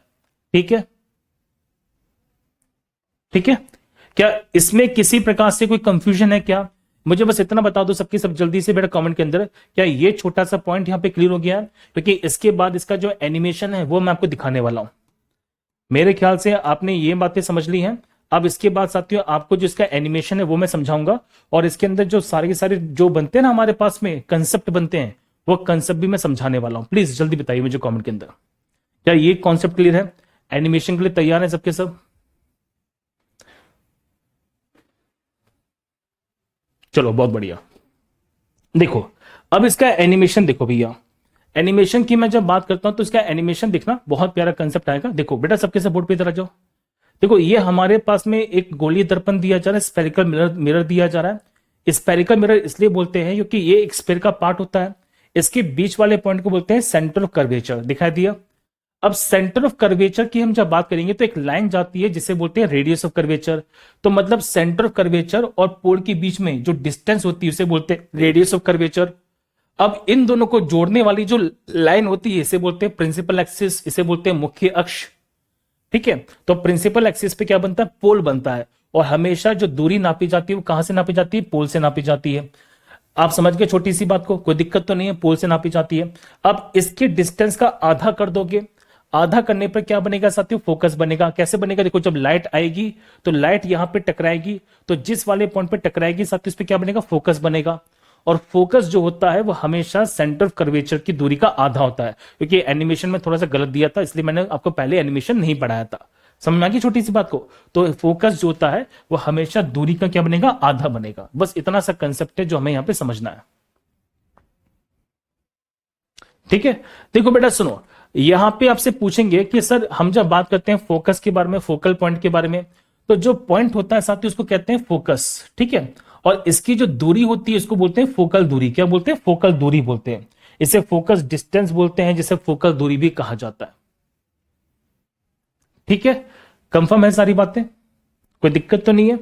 ठीक है? ठीक है? क्या इसमें किसी प्रकार से कोई कंफ्यूजन है क्या? मुझे बस इतना बता दो सबकी सब जल्दी से बेटा कमेंट के अंदर, क्या ये छोटा सा पॉइंट यहां पे क्लियर हो गया है? क्योंकि इसके बाद इसका जो एनिमेशन है वो मैं आपको दिखाने वाला हूं। मेरे ख्याल से आपने ये बातें समझ ली हैं। अब इसके बाद साथियों आपको जो इसका एनिमेशन है वो मैं समझाऊंगा, और इसके अंदर जो सारे के सारे जो बनते हैं ना हमारे पास में कंसेप्ट बनते हैं, वो कंसेप्ट भी मैं समझाने वाला हूं। प्लीज जल्दी बताइए मुझे कमेंट के अंदर, क्या ये कॉन्सेप्ट क्लियर है? एनिमेशन के लिए तैयार है सबके सब? चलो बहुत बढ़िया। देखो अब इसका एनिमेशन देखो भैया, एनिमेशन की मैं जब बात करता हूं तो इसका एनिमेशन देखना, बहुत प्यारा कंसेप्ट आएगा। देखो बेटा सबके सब बोर्ड पे इधर आ जाओ। देखो ये हमारे पास में एक गोलीय दर्पण दिया जा रहा है, स्फेरिकल मिरर दिया जा रहा है। स्फेरिकल मिरर इसलिए बोलते हैं क्योंकि ये एक स्फेयर का पार्ट होता है। इसके बीच वाले पॉइंट को बोलते हैं सेंटर ऑफ कर्वेचर। दिखाई दिया? अब सेंटर ऑफ कर्वेचर की हम जब बात करेंगे तो एक लाइन जाती है जिसे बोलते हैं रेडियस ऑफ कर्वेचर। तो मतलब सेंटर ऑफ कर्वेचर और पोल के बीच में जो डिस्टेंस होती है उसे बोलते हैं रेडियस ऑफ कर्वेचर। अब इन दोनों को जोड़ने वाली जो लाइन होती है इसे बोलते हैं प्रिंसिपल एक्सिस, इसे बोलते हैं मुख्य अक्ष, ठीक है? तो प्रिंसिपल एक्सिस पे क्या बनता है? पोल बनता है। और हमेशा जो दूरी नापी जाती है वो कहां से नापी जाती है? पोल से नापी जाती है। आप समझ गए छोटी सी बात को? कोई दिक्कत तो नहीं है? पोल से नापी जाती है। अब इसके डिस्टेंस का आधा कर दोगे, आधा करने पर क्या बनेगा साथियों? फोकस बनेगा। कैसे बनेगा? देखो जब लाइट आएगी तो लाइट यहां पे टकराएगी, तो जिस वाले पॉइंट पे टकराएगी साथियों इस पे क्या बनेगा? फोकस बनेगा। और फोकस जो होता है वो हमेशा सेंटर ऑफ कर्वेचर की दूरी का आधा होता है। क्योंकि एनिमेशन में थोड़ा सा गलत दिया था इसलिए मैंने आपको पहले एनिमेशन नहीं पढ़ाया था। समझ में आ गई छोटी सी बात को? तो फोकस जो होता है वो हमेशा दूरी का क्या बनेगा? आधा बनेगा। बस इतना सा कंसेप्ट है जो हमें यहां पे समझना है, ठीक है? देखो बेटा सुनो, यहां पे आपसे पूछेंगे कि सर हम जब बात करते हैं फोकस के बारे में, फोकल पॉइंट के बारे में, तो जो पॉइंट होता है साथियों उसको कहते हैं फोकस, ठीक है? और इसकी जो दूरी होती है इसको बोलते हैं फोकल दूरी। क्या बोलते हैं? फोकल दूरी बोलते हैं। इसे फोकस डिस्टेंस बोलते हैं, जिसे फोकल दूरी भी कहा जाता है, ठीक है? कंफर्म है सारी बातें? कोई दिक्कत तो नहीं है?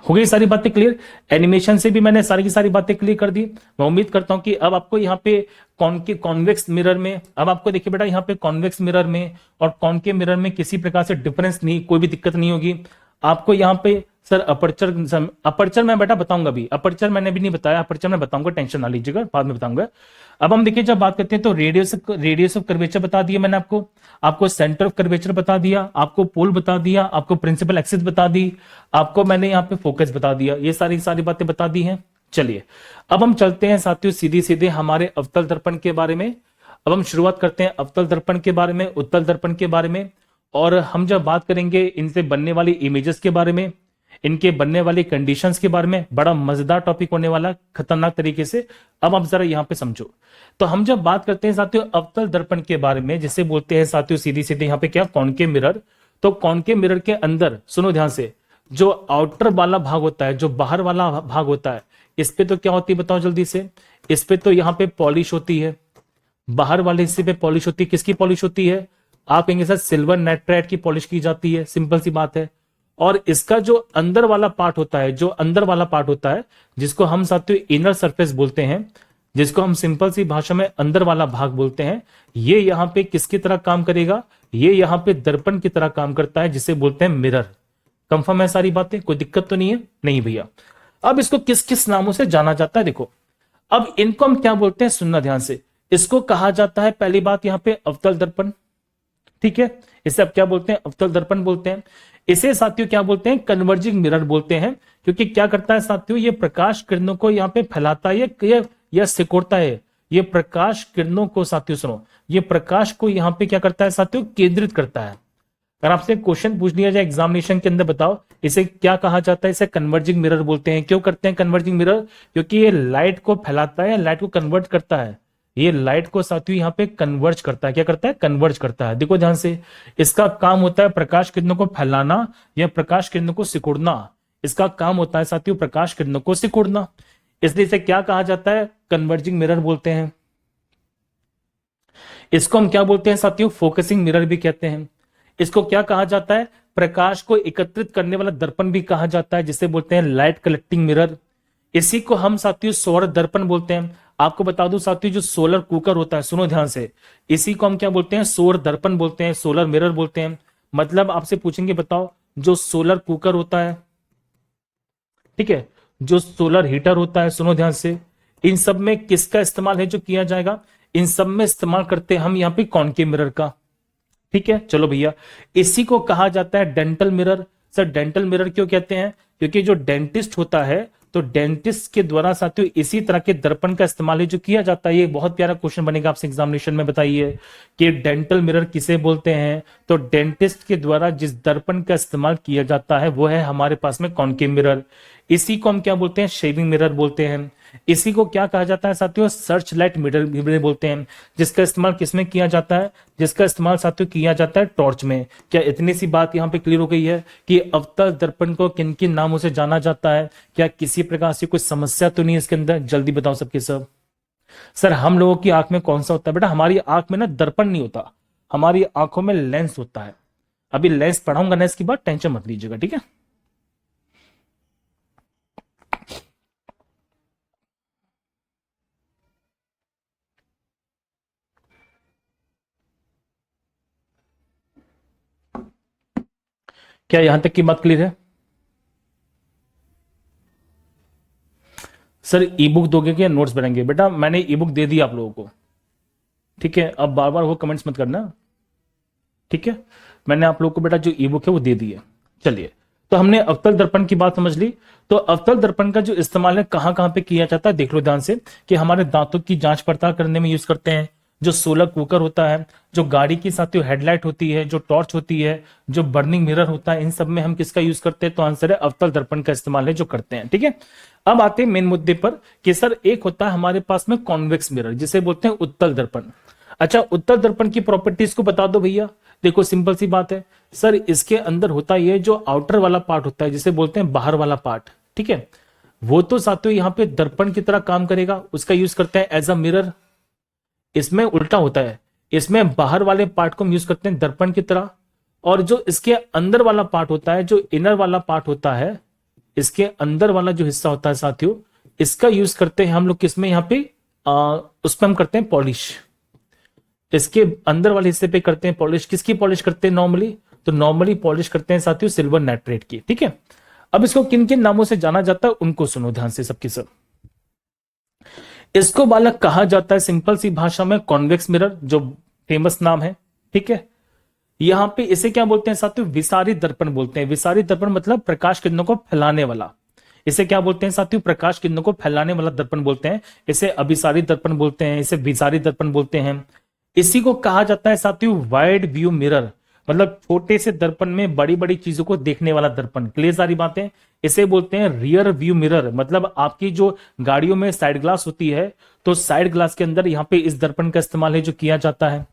हो गई सारी बातें क्लियर? एनिमेशन से भी मैंने सारी की सारी बातें क्लियर कर दी। मैं उम्मीद करता हूं कि अब आपको यहाँ पे कॉन्वेक्स मिरर में, अब आपको देखिए बेटा यहाँ पे कॉन्वेक्स मिरर में और कॉनकेव मिरर में किसी प्रकार से डिफरेंस नहीं, कोई भी दिक्कत नहीं होगी। आपको यहाँ पे सर अपर्चर, अपर्चर मैं बेटा बताऊंगा भी, अपर्चर मैंने भी नहीं बताया, अपर्चर मैं बताऊंगा, टेंशन ना लीजिएगा, बाद में बताऊंगा। अब हम देखिए जब बात करते हैं तो रेडियस ऑफ कर्वेचर बता दिया मैंने आपको सेंटर ऑफ कर्वेचर बता दिया, आपको पोल बता दिया, आपको प्रिंसिपल एक्सिस बता दी, आपको मैंने यहाँ पे फोकस बता दिया, ये सारी बातें बता दी हैं। चलिए अब हम चलते हैं साथियों सीधे सीधे हमारे अवतल दर्पण के बारे में। अब हम शुरुआत करते हैं अवतल दर्पण के बारे में, उत्तल दर्पण के बारे में, और हम जब बात करेंगे इनसे बनने वाली इमेजेस के बारे में, इनके बनने वाली कंडीशंस के बारे में, बड़ा मजेदार टॉपिक होने वाला, खतरनाक तरीके से। अब आप जरा यहां पे समझो। तो हम जब बात करते हैं साथियों अवतल दर्पण के बारे में, जिसे बोलते हैं साथियों सीधी सीधे यहां पे क्या, कॉनकेव मिरर। तो कॉनकेव मिरर के अंदर सुनो ध्यान से, जो आउटर वाला भाग होता है, जो बाहर वाला भाग होता है, इस पे तो क्या होती है बताओ जल्दी से, इस पे तो यहाँ पे पॉलिश होती है, बाहर वाले हिस्से पे पॉलिश होती है। किसकी पॉलिश होती है? आप कहेंगे सर सिल्वर नाइट्राइड की पॉलिश की जाती है, सिंपल सी बात है। और इसका जो अंदर वाला पार्ट होता है, जो अंदर वाला पार्ट होता है, जिसको हम साथियों इनर सरफेस बोलते हैं, जिसको हम सिंपल सी भाषा में अंदर वाला भाग बोलते हैं, ये यहाँ पे किसकी तरह काम करेगा? ये यहाँ पे दर्पण की तरह काम करता है, जिसे बोलते हैं मिरर। कंफर्म है सारी बातें, कोई दिक्कत तो नहीं है? नहीं भैया। अब इसको किस किस नामों से जाना जाता है देखो। अब इनको हम क्या बोलते हैं, सुनना ध्यान से। इसको कहा जाता है, पहली बात यहां पे अवतल दर्पण, ठीक है, इसे अब क्या बोलते हैं, अवतल दर्पण बोलते हैं। इसे साथियों क्या बोलते हैं, कन्वर्जिंग मिरर बोलते हैं, क्योंकि क्या करता है साथियों, ये प्रकाश किरणों को यहाँ पे फैलाता है, या सिकोड़ता है। ये प्रकाश किरणों को साथियों सुनो, ये प्रकाश को यहाँ पे क्या करता है साथियों, केंद्रित करता है। अगर आपसे क्वेश्चन पूछ लिया जाए एग्जामिनेशन के अंदर, बताओ इसे क्या कहा जाता है? इसे कन्वर्जिंग मिरर बोलते हैं। क्यों करते हैं कन्वर्जिंग मिरर? क्योंकि ये लाइट को फैलाता है, लाइट को कन्वर्ट करता है। ये लाइट को साथियों यहाँ पे कन्वर्ज करता है। क्या करता है? कन्वर्ज करता है। देखो ध्यान से, इसका काम होता है प्रकाश किरणों को फैलाना या प्रकाश किरणों को सिकुड़ना। इसका काम होता है साथियों प्रकाश किरणों को सिकुड़ना, इसलिए इसे क्या कहा जाता है, कन्वर्जिंग मिरर बोलते हैं। इसको हम क्या बोलते हैं साथियों, फोकसिंग मिरर भी कहते हैं। इसको क्या कहा जाता है, प्रकाश को एकत्रित करने वाला दर्पण भी कहा जाता है, जिसे बोलते हैं लाइट कलेक्टिंग मिरर। इसी को हम साथियों सौर दर्पण बोलते हैं। आपको बता दूं साथियों, जो सोलर कुकर होता है, सुनो ध्यान से, इसी को हम क्या बोलते हैं, सौर दर्पण बोलते हैं, सोलर मिरर बोलते हैं। मतलब आपसे पूछेंगे बताओ, जो सोलर कुकर होता है, ठीक है, जो सोलर हीटर होता है, सुनो ध्यान से, इन सब में किसका इस्तेमाल है जो किया जाएगा? इन सब में इस्तेमाल करते हैं हम यहाँ पे कॉनकेव मिरर का। ठीक है, चलो भैया, इसी को कहा जाता है dental mirror. Sir dental mirror क्यों कहते हैं? क्योंकि जो डेंटिस्ट होता है, तो डेंटिस्ट के द्वारा साथियों इसी तरह के दर्पण का इस्तेमाल है जो किया जाता है। ये बहुत प्यारा क्वेश्चन बनेगा आपसे एग्जामिनेशन में, बताइए कि डेंटल मिरर किसे बोलते हैं? तो डेंटिस्ट के द्वारा जिस दर्पण का इस्तेमाल किया जाता है वो है हमारे पास में कॉनकेव मिरर। इसी को हम क्या बोलते हैं, शेविंग मिरर बोलते हैं। इसी को क्या कहा जाता है साथियों, सर्च लाइट मिरर भी बोलते हैं, जिसका इस्तेमाल किसमें किया जाता है? जिसका इस्तेमाल साथियों किया जाता है टॉर्च में। क्या इतनी सी बात यहाँ पे क्लियर हो गई है कि अवतल दर्पण को किन किन नामों से जाना जाता है? क्या किसी प्रकार से कोई समस्या तो नहीं है इसके अंदर? जल्दी बताओ सबके सब। सर हम लोगों की आंख में कौन सा होता है? बेटा हमारी आंख में ना दर्पण नहीं होता, हमारी आंखों में लेंस होता है। अभी लेंस पढ़ाऊंगा ना इसकी बात, टेंशन मत लीजिएगा, ठीक है। क्या यहां तक की बात क्लियर है? सर ई बुक दोगे क्या नोट्स बनाएंगे? बेटा मैंने ई बुक दे दी आप लोगों को, ठीक है, अब बार बार वो कमेंट्स मत करना, ठीक है। मैंने आप लोगों को बेटा जो ई बुक है वो दे दी है। चलिए, तो हमने अवतल दर्पण की बात समझ ली। तो अवतल दर्पण का जो इस्तेमाल है कहां कहां पे किया जाता है, देख लो ध्यान से, कि हमारे दांतों की जांच पड़ताल करने में यूज करते हैं, जो सोलर कुकर होता है, जो गाड़ी की साथियों हेडलाइट होती है, जो टॉर्च होती है, जो बर्निंग मिरर होता है, इन सब में हम किसका यूज करते हैं? तो आंसर है अवतल दर्पण का इस्तेमाल है जो करते हैं, ठीक है। अब आते हैं मेन मुद्दे पर कि सर एक होता है हमारे पास में कॉन्वेक्स मिरर, जिसे बोलते हैं उत्तल दर्पण। अच्छा, उत्तल दर्पण की प्रॉपर्टीज को बता दो भैया। देखो सिंपल सी बात है सर, इसके अंदर होता है जो आउटर वाला पार्ट होता है, जिसे बोलते हैं बाहर वाला पार्ट, ठीक है, वो तो साथियों यहाँ पे दर्पण की तरह काम करेगा, उसका यूज करते हैं एज अ मिरर। इसमें उल्टा होता है, इसमें बाहर वाले पार्ट को हम यूज करते हैं दर्पण की तरह, और जो इसके अंदर वाला पार्ट होता है, जो इनर वाला पार्ट होता है, इसके अंदर वाला जो हिस्सा होता है साथियों, इसका यूज करते हैं हम लोग किसमें, यहाँ पे उसमें हम करते हैं पॉलिश। इसके अंदर वाले हिस्से पे करते हैं पॉलिश। किसकी पॉलिश करते हैं नॉर्मली? तो नॉर्मली पॉलिश करते हैं साथियों सिल्वर नाइट्रेट की। ठीक है, अब इसको किन किन नामों से जाना जाता है उनको सुनो ध्यान से सबके सब। इसको बालक कहा जाता है सिंपल सी भाषा में कॉन्वेक्स मिरर, जो फेमस नाम है। ठीक है, यहां पे इसे क्या बोलते हैं साथियों, विसारित दर्पण बोलते हैं। विसारित दर्पण मतलब प्रकाश किरणों को फैलाने वाला। इसे क्या बोलते हैं साथियों, प्रकाश किरणों को फैलाने वाला दर्पण बोलते हैं। इसे अभिसारित दर्पण बोलते हैं, इसे विसारित दर्पण बोलते हैं। इसी को कहा जाता है साथियों वाइड व्यू मिरर, मतलब छोटे से दर्पण में बड़ी बड़ी चीजों को देखने वाला दर्पण। क्लियर सारी बातें। इसे बोलते हैं रियर व्यू मिरर, मतलब आपकी जो गाड़ियों में साइड ग्लास होती है तो साइड ग्लास के अंदर यहाँ पे इस दर्पण का इस्तेमाल है जो किया जाता है।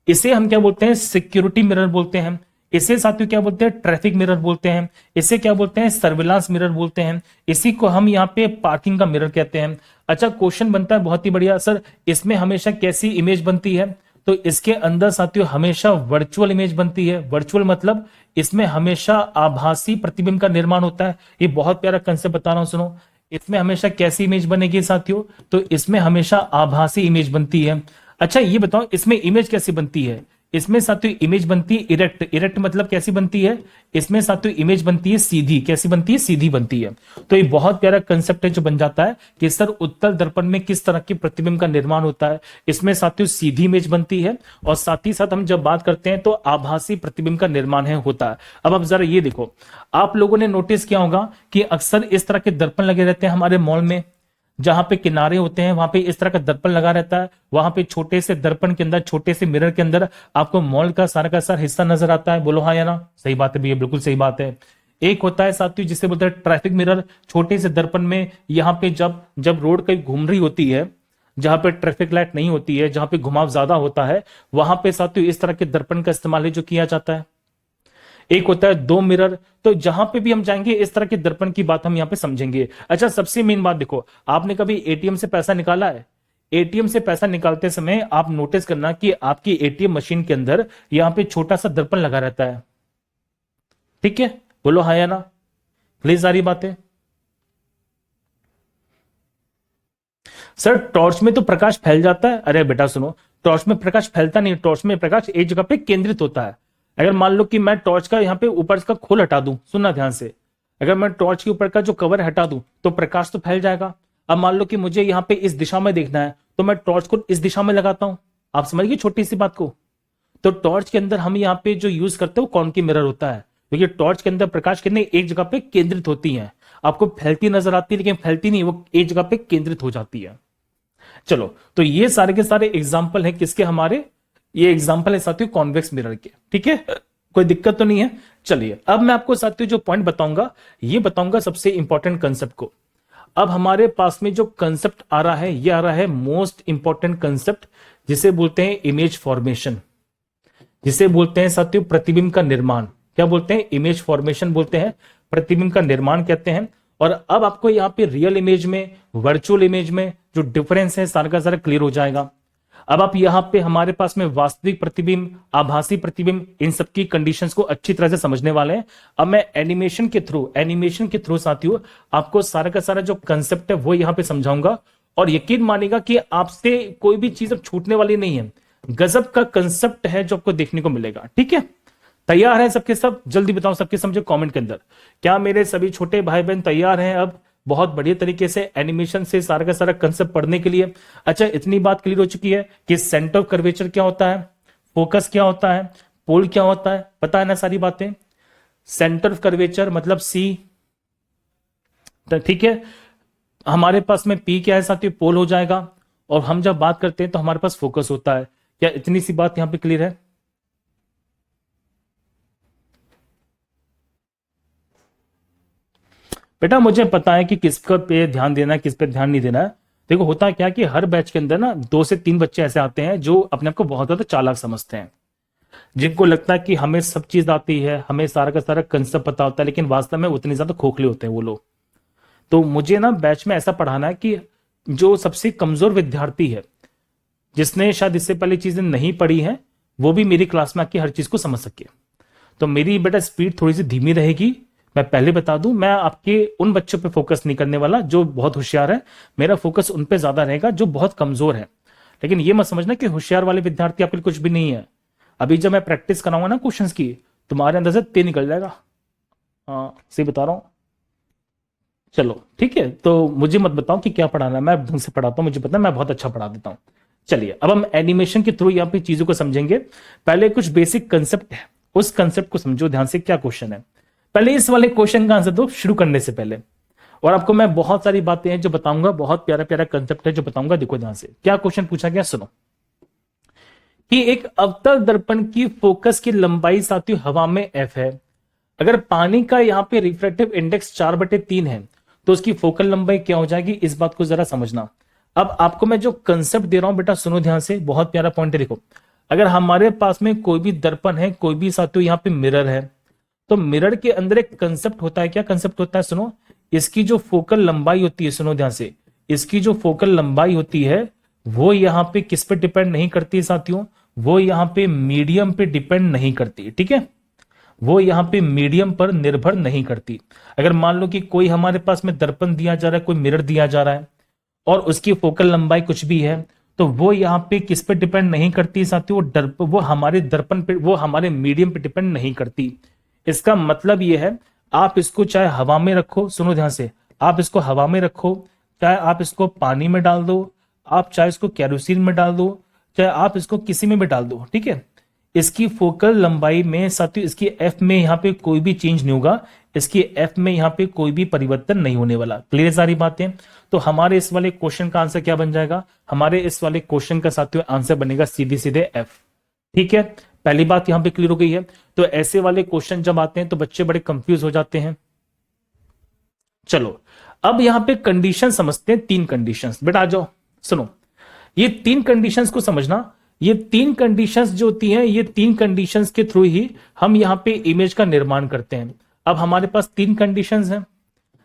इसे हम क्या बोलते हैं, सिक्योरिटी मिरर बोलते हैं। इसे साथियों क्या बोलते हैं, ट्रैफिक मिरर बोलते हैं। इसे क्या बोलते हैं, सर्विलांस मिरर बोलते हैं। इसी को हम यहाँ पे पार्किंग का मिरर कहते हैं। अच्छा, क्वेश्चन बनता है बहुत ही बढ़िया, सर इसमें हमेशा कैसी इमेज बनती है? तो इसके अंदर साथियों हमेशा वर्चुअल इमेज बनती है। वर्चुअल मतलब इसमें हमेशा आभासी प्रतिबिंब का निर्माण होता है। ये बहुत प्यारा कंसेप्ट बता रहा हूं, सुनो। इसमें हमेशा कैसी इमेज बनेगी साथियों, तो इसमें हमेशा आभासी इमेज बनती है। अच्छा ये बताओ इसमें इमेज कैसी बनती है? इसमें साथियों इमेज बनती है इरेक्ट। इरेक्ट मतलब कैसी बनती है? इसमें साथियों इमेज बनती है सीधी। कैसी बनती है? सीधी बनती है। तो ये बहुत प्यारा कंसेप्ट है जो बन जाता है कि सर उत्तल दर्पण में किस तरह की प्रतिबिंब का निर्माण होता है। इसमें साथियों सीधी इमेज बनती है और साथ ही साथ हम जब बात करते हैं तो आभासी प्रतिबिंब का निर्माण है होता है। अब जरा ये देखो, आप लोगों ने नोटिस किया होगा कि अक्सर इस तरह के दर्पण लगे रहते हैं हमारे मॉल में, जहां पे किनारे होते हैं वहां पे इस तरह का दर्पण लगा रहता है। वहां पे छोटे से दर्पण के अंदर, छोटे से मिरर के अंदर आपको मॉल का सारा हिस्सा नजर आता है। बोलो हाँ या ना? सही बात है भैया, बिल्कुल सही बात है। एक होता है साथियों जिसे बोलते हैं ट्रैफिक मिरर। छोटे से दर्पण में यहाँ पे जब जब रोड कहीं घूम रही होती है, जहां पे ट्रैफिक लाइट नहीं होती है, जहां पे घुमाव ज्यादा होता है, वहां पे साथियों इस तरह के दर्पण का इस्तेमाल है जो किया जाता है। एक होता है दो मिरर। तो जहां पे भी हम जाएंगे इस तरह के दर्पण की बात हम यहां पे समझेंगे। अच्छा, सबसे मेन बात देखो, आपने कभी एटीएम से पैसा निकाला है? एटीएम से पैसा निकालते समय आप नोटिस करना कि आपकी एटीएम मशीन के अंदर यहां पे छोटा सा दर्पण लगा रहता है। ठीक है, बोलो हाँ या ना? प्लीज सारी बातें। सर टॉर्च में तो प्रकाश फैल जाता है। अरे बेटा सुनो, टॉर्च में प्रकाश फैलता नहीं। टॉर्च में प्रकाश एक जगह पे केंद्रित होता है। अगर मान लो कि मैं टॉर्च का यहाँ पे ऊपर का खोल हटा दूं, सुनना ध्यान से, अगर मैं टॉर्च के ऊपर का जो कवर हटा दूं तो प्रकाश तो फैल जाएगा। अब मान लो कि मुझे यहाँ पे इस दिशा में देखना है तो मैं टॉर्च को इस दिशा में लगाता हूं। आप समझ गए छोटी सी बात को? तो टॉर्च के अंदर हम यहाँ पे जो यूज करते हैं वो कौन की मिरर होता है, क्योंकि टॉर्च के अंदर प्रकाश किरणें एक जगह पे केंद्रित होती हैं। आपको फैलती नजर आती है लेकिन फैलती नहीं, वो एक जगह पे केंद्रित हो जाती है। चलो, तो ये सारे के सारे एग्जाम्पल है किसके? हमारे ये एग्जाम्पल है साथियों कॉन्वेक्स मिरर के। ठीक है, कोई दिक्कत तो नहीं है? चलिए, अब मैं आपको साथियों जो पॉइंट बताऊंगा ये बताऊंगा सबसे इंपॉर्टेंट कंसेप्ट को। अब हमारे पास में जो कंसेप्ट आ रहा है ये आ रहा है मोस्ट इंपॉर्टेंट कंसेप्ट, जिसे बोलते हैं इमेज फॉर्मेशन, जिसे बोलते हैं साथियों प्रतिबिंब का निर्माण। क्या बोलते हैं? इमेज फॉर्मेशन बोलते हैं, प्रतिबिंब का निर्माण कहते हैं। और अब आपको यहाँ पे रियल इमेज में, वर्चुअल इमेज में जो डिफरेंस है सारा का सारा क्लियर हो जाएगा। अब आप यहाँ पे हमारे पास में वास्तविक प्रतिबिंब, आभासी प्रतिबिंब, इन सबकी कंडीशंस को अच्छी तरह से समझने वाले हैं। अब मैं एनिमेशन के थ्रू साथियों आपको सारा का सारा जो कंसेप्ट है वो यहाँ पे समझाऊंगा। और यकीन मानेगा कि आपसे कोई भी चीज अब छूटने वाली नहीं है। गजब का कंसेप्ट है जो आपको देखने को मिलेगा। ठीक है, तैयार है सबके सब? जल्दी बताओ सबके समझे कमेंट के अंदर। क्या मेरे सभी छोटे भाई बहन तैयार हैं अब बहुत बढ़िया तरीके से एनिमेशन से सारा का सारा कंसेप्ट पढ़ने के लिए? अच्छा, इतनी बात क्लियर हो चुकी है कि सेंटर ऑफ कर्वेचर क्या होता है, फोकस क्या होता है, पोल क्या होता है, पता है ना सारी बातें? सेंटर ऑफ कर्वेचर मतलब सी। ठीक है, हमारे पास में पी क्या है साथियों? पोल हो जाएगा। और हम जब बात करते हैं तो हमारे पास फोकस होता है। क्या इतनी सी बात यहां पे क्लियर है? बेटा मुझे पता है कि किस पे ध्यान देना है, किस पे ध्यान नहीं देना है। देखो होता क्या कि हर बैच के अंदर ना 2 से 3 बच्चे ऐसे आते हैं जो अपने आप को बहुत ज्यादा चालाक समझते हैं, जिनको लगता है कि हमें सब चीज आती है, हमें सारा का सारा कंसेप्ट पता होता है, लेकिन वास्तव में उतने ज्यादा खोखले होते हैं वो लोग। तो मुझे ना बैच में ऐसा पढ़ाना है कि जो सबसे कमजोर विद्यार्थी है, जिसने शायद इससे पहले चीजें नहीं पढ़ी हैं, वो भी मेरी क्लास में आके हर चीज को समझ सके। तो मेरी बेटा स्पीड थोड़ी सी धीमी रहेगी। मैं पहले बता दूं, मैं आपके उन बच्चों पे फोकस नहीं करने वाला जो बहुत होशियार है। मेरा फोकस उन पे ज्यादा रहेगा जो बहुत कमजोर है। लेकिन ये मत समझना कि होशियार वाले विद्यार्थी आपके लिए कुछ भी नहीं है। अभी जब मैं प्रैक्टिस कराऊंगा ना क्वेश्चंस की, तुम्हारे अंदर से ते निकल जाएगा। हाँ सही बता रहा हूँ। चलो ठीक है, तो मुझे मत बताओ कि क्या पढ़ाना है, मैं ढंग से पढ़ाता हूँ, मुझे पता है मैं बहुत अच्छा पढ़ा देता हूँ। चलिए अब हम एनिमेशन के थ्रू यहाँ पे चीजों को समझेंगे। पहले कुछ बेसिक कंसेप्ट है, उस कंसेप्ट को समझो ध्यान से। क्या क्वेश्चन है, पहले इस वाले क्वेश्चन का आंसर दो शुरू करने से पहले। और आपको मैं बहुत सारी बातें हैं जो बताऊंगा, बहुत प्यारा प्यारा कंसेप्ट है जो बताऊंगा। देखो ध्यान से क्या क्वेश्चन पूछा गया, सुनो। कि एक अवतल दर्पण की फोकस की लंबाई साथियों हवा में एफ है। अगर पानी का यहाँ पे रिफ्रैक्टिव इंडेक्स 4/3 है तो उसकी फोकल लंबाई क्या हो जाएगी, इस बात को जरा समझना। अब आपको मैं जो कंसेप्ट दे रहा हूं बेटा सुनो ध्यान से, बहुत प्यारा पॉइंट है। देखो अगर हमारे पास में कोई भी दर्पण है, कोई भी साथियों यहाँ पे मिरर है, तो मिरर के अंदर एक कंसेप्ट होता है। क्या कंसेप्ट होता है, सुनो। इसकी जो फोकल लंबाई होती है, सुनो ध्यान से, इसकी जो फोकल लंबाई होती है वो यहाँ पे किस पे डिपेंड नहीं करती है साथियों, वो यहाँ पे मीडियम पे डिपेंड नहीं करती, ठीक है। वो यहाँ पे मीडियम पर निर्भर नहीं करती। अगर मान लो कि कोई हमारे पास में दर्पण दिया जा रहा है, कोई मिरर दिया जा रहा है और उसकी फोकल लंबाई कुछ भी है, तो वो यहाँ पे किस पे डिपेंड नहीं करती साथियों, वो हमारे दर्पण पे, वो हमारे मीडियम पे डिपेंड नहीं करती। इसका मतलब ये है, आप इसको चाहे हवा में रखो, सुनो ध्यान से, आप इसको हवा में रखो, चाहे आप इसको पानी में डाल दो, आप चाहे इसको केरोसिन में डाल दो, चाहे आप इसको किसी में भी डाल दो, ठीक है। इसकी फोकल लंबाई में साथियों, इसकी एफ में यहाँ पे कोई भी चेंज नहीं होगा, इसकी एफ में यहाँ पे कोई भी परिवर्तन नहीं होने वाला। क्लियर सारी बातें। तो हमारे इस वाले क्वेश्चन का आंसर क्या बन जाएगा, हमारे इस वाले क्वेश्चन का साथियों आंसर बनेगा सीधे सीधे एफ। ठीक है, पहली बात यहां पे क्लियर हो गई है। तो ऐसे वाले क्वेश्चन जब आते हैं तो बच्चे बड़े कंफ्यूज हो जाते हैं। चलो अब यहां पे कंडीशन समझते हैं, 3 कंडीशंस। बेटा आ जाओ, सुनो ये 3 कंडीशंस को समझना। ये 3 कंडीशंस जो होती हैं, ये 3 कंडीशंस के थ्रू ही हम यहां पे इमेज का निर्माण करते हैं। अब हमारे पास 3 कंडीशंस हैं।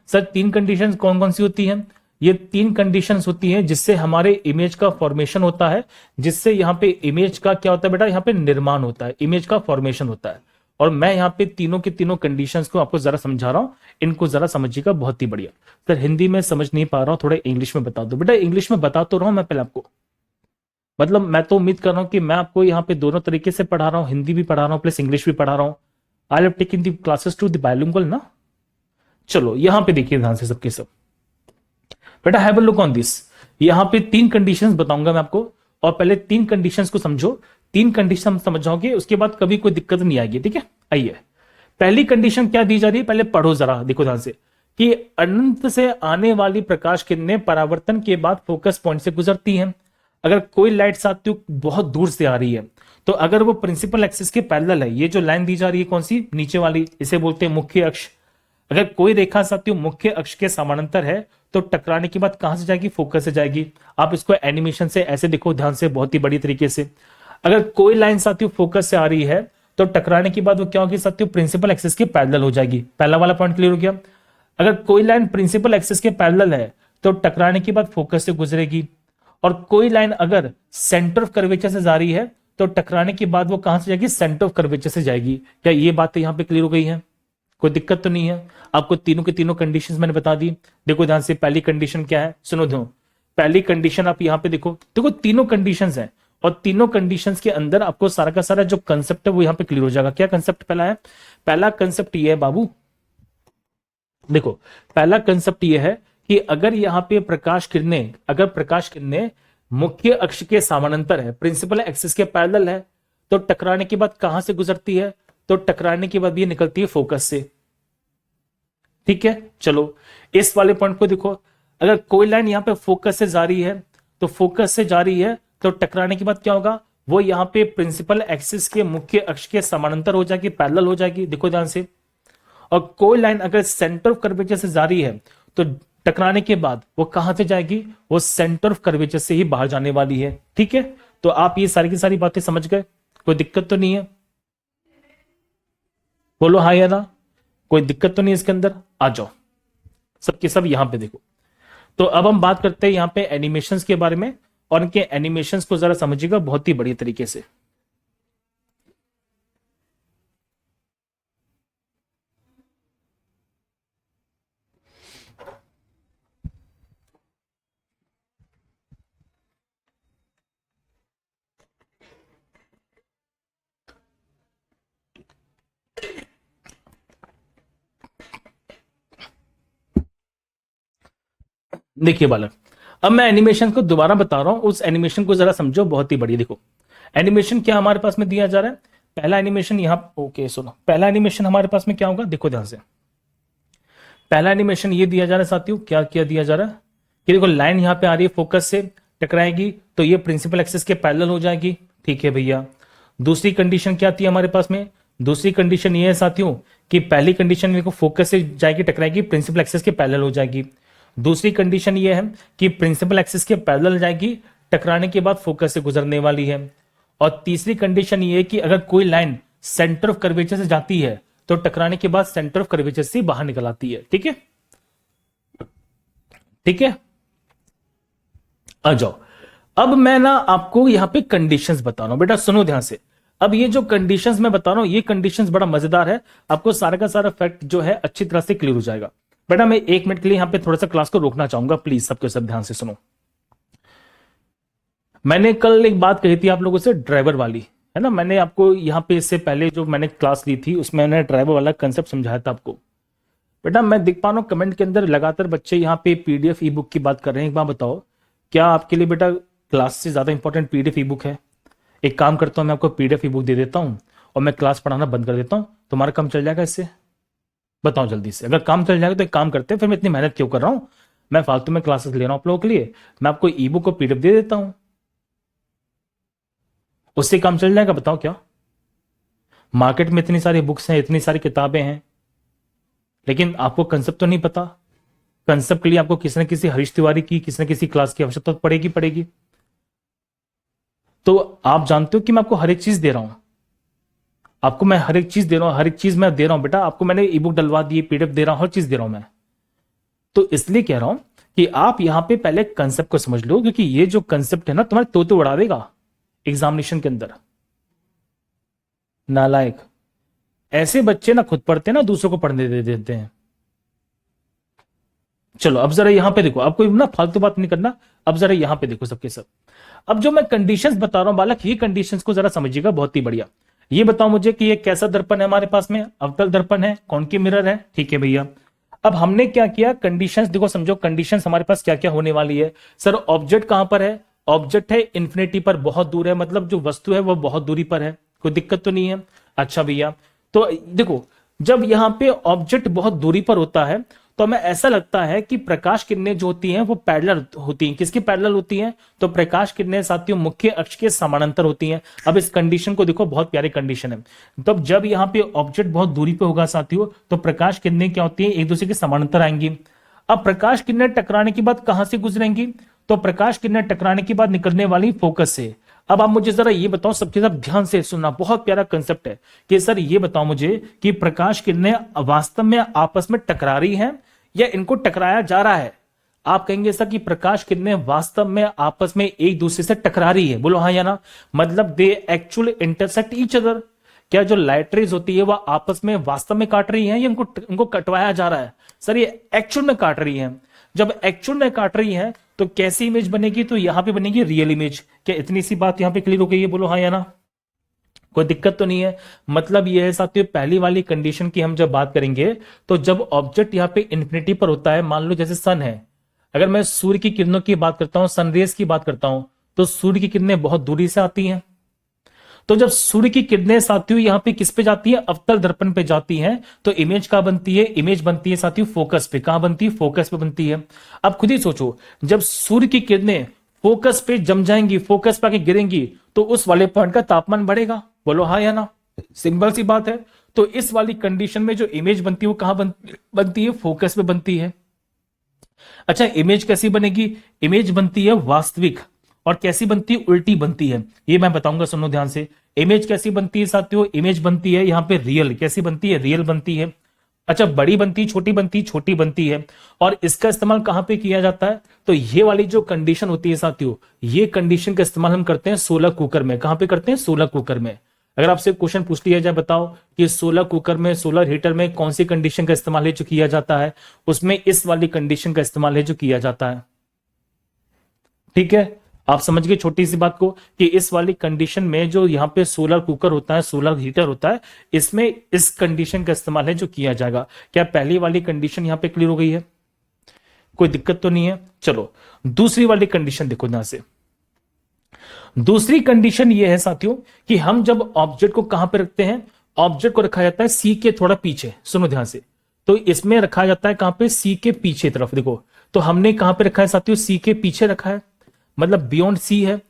सर 3 कंडीशंस कौन कौन सी होती हैं, ये 3 कंडीशंस होती हैं जिससे हमारे इमेज का फॉर्मेशन होता है, जिससे यहां पे इमेज का क्या होता है बेटा, यहां पे निर्माण होता है, इमेज का फॉर्मेशन होता है। और मैं यहां पे तीनों के तीनों कंडीशंस को आपको जरा समझा रहा हूं, इनको जरा समझिएगा, बहुत ही बढ़िया। सर हिंदी में समझ नहीं पा रहा हूं, थोड़ा इंग्लिश में बता दो। बेटा इंग्लिश में बता तो रहा हूं मैं पहले आपको, मतलब मैं तो उम्मीद कर रहा हूं कि मैं आपको यहाँ पे दोनों तरीके से पढ़ा रहा हूँ, हिंदी भी पढ़ा रहा हूँ प्लस इंग्लिश भी पढ़ा रहा हूँ। I have taken the classes to the bilingual ना। चलो यहां पे देखिए ध्यान से सबके सब। बेटा have a look on this. यहां पे 3 कंडीशंस बताऊंगा मैं आपको, और पहले 3 कंडीशंस को समझो। 3 कंडीशन समझ जाओगे उसके बाद कभी कोई दिक्कत नहीं आएगी, ठीक है। आइए पहली कंडीशन क्या दी जा रही है, पहले पढ़ो जरा, देखो ध्यान से। कि अनंत से आने वाली प्रकाश किरणें परावर्तन के बाद फोकस पॉइंट से गुजरती हैं। अगर कोई लाइट साथियों बहुत दूर से आ रही है, तो अगर वो प्रिंसिपल एक्सिस के पैरेलल है, ये जो लाइन दी जा रही है कौन सी, नीचे वाली, इसे बोलते हैं मुख्य अक्ष। अगर कोई रेखा साथियों मुख्य अक्ष के समानांतर है तो टकराने के बाद कहां से जाएगी, फोकस से जाएगी। आप इसको एनिमेशन से ऐसे देखो ध्यान से, बहुत ही बड़ी तरीके से। अगर कोई लाइन साथियों फोकस से आ रही है तो टकराने के बाद वो क्या होगी साथियों, प्रिंसिपल एक्सिस के पैरेलल हो जाएगी। पहला वाला पॉइंट क्लियर हो गया। अगर कोई लाइन प्रिंसिपल एक्सिस के पैरेलल है तो टकराने के बाद फोकस से गुजरेगी। और कोई लाइन अगर सेंटर ऑफ कर्वेचर से जा रही है तो टकराने के बाद वो कहां से जाएगी, सेंटर ऑफ कर्वेचर से जाएगी। क्या ये बातें यहां पे क्लियर हो गई है, कोई दिक्कत तो नहीं है। आपको तीनों के तीनों कंडीशंस मैंने बता दी। देखो ध्यान से, पहली कंडीशन क्या है, सुनो ध्यान। पहली कंडीशन आप यहां पे देखो, देखो तीनों कंडीशंस हैं और तीनों कंडीशंस के अंदर आपको सारा का सारा जो कंसेप्ट है वो यहां पे क्लियर हो जाएगा। क्या कंसेप्ट पहला है, पहला कंसेप्ट ये है बाबू, देखो पहला कंसेप्ट ये है कि अगर यहां पे प्रकाश किरणें, अगर प्रकाश किरणें मुख्य अक्ष के समानांतर है, प्रिंसिपल एक्सिस के पैरेलल है, तो टकराने के बाद कहां से गुजरती है, तो टकराने के बाद ये निकलती है फोकस से। ठीक है, चलो इस वाले पॉइंट को देखो। अगर कोई लाइन यहां पे फोकस से जा रही है, तो फोकस से जा रही है तो टकराने के बाद क्या होगा, वो यहां पे प्रिंसिपल एक्सिस के मुख्य अक्ष के समानांतर हो जाएगी, पैरेलल हो जाएगी। देखो ध्यान से। और कोई लाइन अगर सेंटर ऑफ कर्वेचर से जा रही है तो टकराने के बाद वो कहां से जाएगी, वो सेंटर ऑफ कर्वेचर से ही बाहर जाने वाली है। ठीक है, तो आप ये सारी की सारी बातें समझ गए, कोई दिक्कत तो नहीं है, बोलो हाँ या ना, कोई दिक्कत तो नहीं इसके अंदर। आ जाओ सबके सब यहां पे देखो। तो अब हम बात करते हैं यहां पे एनिमेशंस के बारे में, और इनके एनिमेशंस को जरा समझिएगा बहुत ही बढ़िया तरीके से। देखिए बालक, अब मैं एनिमेशन को दोबारा बता रहा हूं, उस एनिमेशन को जरा समझो, बहुत ही बढ़िया। देखो एनिमेशन क्या हमारे पास में दिया जा रहा है, पहला एनिमेशन यहां, ओके सुनो, पहला एनिमेशन हमारे पास में क्या होगा, देखो ध्यान से। पहला एनिमेशन ये दिया जा रहा है साथियों, क्या क्या दिया जा रहा है कि देखो लाइन यहां पे आ रही है, फोकस से टकराएगी तो ये प्रिंसिपल एक्सिस के पैरेलल हो जाएगी। ठीक है भैया। दूसरी कंडीशन क्या थी हमारे पास में, दूसरी कंडीशन ये है साथियों कि पहली कंडीशन देखो फोकस से जाएगी टकराएगी, प्रिंसिपल एक्सिस के पैरेलल हो जाएगी। दूसरी कंडीशन ये है कि प्रिंसिपल एक्सिस के पैरेलल जाएगी, टकराने के बाद फोकस से गुजरने वाली है। और तीसरी कंडीशन ये है कि अगर कोई लाइन सेंटर ऑफ कर्वेचर से जाती है तो टकराने के बाद सेंटर ऑफ कर्वेचर से बाहर निकल आती है। ठीक है, ठीक है, आ जाओ। अब मैं ना आपको यहां पे कंडीशंस बता रहा हूं, बेटा सुनो ध्यान से। अब ये जो कंडीशंस मैं बता रहा हूं, ये कंडीशंस बड़ा मजेदार है, आपको सारा का सारा फैक्ट जो है अच्छी तरह से क्लियर हो जाएगा। बेटा मैं 1 मिनट के लिए यहां पे थोड़ा सा क्लास को रोकना चाहूंगा, प्लीज सबके सब ध्यान से सुनो। मैंने कल एक बात कही थी आप लोगों से, ड्राइवर वाली, है ना। मैंने आपको यहाँ पे इससे पहले जो मैंने क्लास ली थी उसमें मैंने ड्राइवर वाला कंसेप्ट समझाया था आपको। बेटा मैं देख पा रहा हूँ कमेंट के अंदर लगातार बच्चे यहाँ पे पीडीएफ ई बुक की बात कर रहे हैं। एक बात बताओ, क्या आपके लिए बेटा क्लास से ज्यादा इंपॉर्टेंट पीडीएफ ई बुक है? एक काम करता हूँ, मैं आपको पीडीएफ ई बुक दे देता हूँ और मैं क्लास पढ़ाना बंद कर देता हूँ, तुम्हारा काम चल जाएगा इससे? बताओ जल्दी से, अगर काम चल जाएगा तो एक काम करते हैं, फिर मैं इतनी मेहनत क्यों कर रहा हूँ, मैं फालतू में क्लासेस ले रहा हूँ आप लोगों के लिए, मैं आपको ई बुक और पीडीएफ दे देता हूँ, उससे काम चल जाएगा। बताओ क्या, मार्केट में इतनी सारी बुक्स हैं, इतनी सारी किताबें हैं, लेकिन आपको कंसेप्ट तो नहीं पता। कंसेप्ट के लिए आपको किसी न किसी हरीश तिवारी की, किसी न किसी क्लास की आवश्यकता तो पड़ेगी। तो आप जानते हो कि मैं आपको हर एक चीज दे रहा हूं, आपको मैं हर एक चीज दे रहा हूं, हर एक चीज मैं दे रहा हूं बेटा आपको, मैंने ई बुक डलवा दी, पीडीएफ दे रहा हूं, हर चीज दे रहा हूं मैं। तो इसलिए कह रहा हूं कि आप यहां पे पहले कंसेप्ट को समझ लो, क्योंकि ये जो कंसेप्ट है ना तुम्हारे तोते उड़ा देगा एग्जामिनेशन के अंदर। नालायक, ऐसे बच्चे ना खुद पढ़ते हैं ना दूसरों को पढ़ने दे देते हैं। चलो अब जरा यहां पे देखो, आपको ना फालतू बात नहीं करना, अब जरा यहां पे देखो सबके सब। अब जो मैं कंडीशंस बता रहा हूं बालक, ये कंडीशंस को जरा समझिएगा, बहुत ही बढ़िया। ये बताओ मुझे कि ये कैसा दर्पण है हमारे पास में, अवतल दर्पण है, कॉनकेव मिरर है। ठीक है भैया। अब हमने क्या किया, कंडीशंस देखो समझो, कंडीशंस हमारे पास क्या क्या होने वाली है। सर ऑब्जेक्ट कहां पर है, ऑब्जेक्ट है इन्फिनिटी पर, बहुत दूर है, मतलब जो वस्तु है वो बहुत दूरी पर है, कोई दिक्कत तो नहीं है। अच्छा भैया, तो देखो जब यहां पे ऑब्जेक्ट बहुत दूरी पर होता है तो हमें ऐसा लगता है कि प्रकाश किरणें जो होती हैं वो पैरेलल होती हैं। किसकी पैरेलल होती हैं? तो प्रकाश किरणें साथियों मुख्य अक्ष के समानांतर होती हैं। अब इस कंडीशन को देखो, बहुत प्यारी कंडीशन है। तब जब यहाँ पे ऑब्जेक्ट बहुत दूरी पे होगा साथियों, तो प्रकाश किरणें क्या होती है, एक दूसरे के समानांतर आएंगी। अब प्रकाश किरणें टकराने के बाद कहां से गुजरेंगी, तो प्रकाश किरणें टकराने के बाद निकलने वाली फोकस से। अब आप मुझे जरा ये बताओ, सबके सब ध्यान से सुनना, बहुत प्यारा कंसेप्ट है कि सर ये बताओ मुझे कि प्रकाश किरणें वास्तव में आपस में टकरा रही हैं या इनको टकराया जा रहा है? आप कहेंगे सर कि प्रकाश किरणें वास्तव में आपस में एक दूसरे से टकरा रही है, बोलो हाँ या ना, मतलब they actually intersect each other. क्या जो लाइट रेज होती है वह आपस में वास्तव में काट रही है या इनको कटवाया जा रहा है? सर ये एक्चुअल में काट रही है। जब एक्चुअल में काट रही है तो कैसी इमेज बनेगी, तो यहां पे बनेगी रियल इमेज। क्या इतनी सी बात यहां पे क्लियर हो गई है, बोलो हाँ या ना, कोई दिक्कत तो नहीं है? मतलब ये है साथियों, पहली वाली कंडीशन की हम जब बात करेंगे तो जब ऑब्जेक्ट यहाँ पे इंफिनिटी पर होता है, मान लो जैसे सन है, अगर मैं सूर्य की किरणों की बात करता हूं, सनरेज की बात करता हूं, तो सूर्य की किरणें बहुत दूरी से आती हैं। तो जब सूर्य की किरणें साथियों यहाँ पे किस पे जाती है, अवतल दर्पण पे जाती हैं, तो इमेज कहां बनती है, इमेज बनती है साथियों फोकस पे। कहां बनती है, फोकस पे बनती है। अब खुद ही सोचो, जब सूर्य की किरणें फोकस पे जम जाएंगी, फोकस पे आके गिरेंगी, तो उस वाले पॉइंट का तापमान बढ़ेगा, बोलो हाँ या ना, सिंपल सी बात है। तो इस वाली कंडीशन में जो इमेज बनती है वो कहां बनती है, फोकस पे बनती है। अच्छा इमेज कैसी बनेगी, इमेज बनती है वास्तविक, और कैसी बनती है, उल्टी बनती है। ये मैं बताऊंगा, सुनो ध्यान से। इमेज कैसी बनती है साथियों, इमेज बनती है यहां पे रियल। कैसी बनती है, रियल बनती है। अच्छा बड़ी बनती, छोटी बनती, छोटी बनती है। और इसका इस्तेमाल कहां पे किया जाता है, तो ये वाली जो कंडीशन होती है साथियों, ये कंडीशन का इस्तेमाल हम करते हैं सोलर कुकर में। कहां पे करते हैं, सोलर कुकर में। अगर आपसे क्वेश्चन पूछ लिया जाए, बताओ कि सोलर कुकर में, सोलर हीटर में कौन सी कंडीशन का इस्तेमाल है जो किया जाता है, उसमें इस वाली कंडीशन का इस्तेमाल है जो किया जाता है। ठीक है, आप समझ गए छोटी सी बात को, कि इस वाली कंडीशन में जो यहाँ पे सोलर कुकर होता है, सोलर हीटर होता है, इसमें इस कंडीशन का इस्तेमाल है जो किया जाएगा। क्या पहली वाली कंडीशन यहाँ पे क्लियर हो गई है? कोई दिक्कत तो नहीं है। चलो दूसरी वाली कंडीशन देखो ध्यान से। दूसरी कंडीशन ये है साथियों कि हम जब ऑब्जेक्ट को कहां पे रखते हैं, ऑब्जेक्ट को रखा जाता है सी के थोड़ा पीछे, सुनो ध्यान से। तो इसमें रखा जाता है कहां पे, सी के पीछे तरफ। देखो तो हमने कहां पे रखा है साथियों, सी के पीछे रखा है, मतलब बियॉन्ड सी है।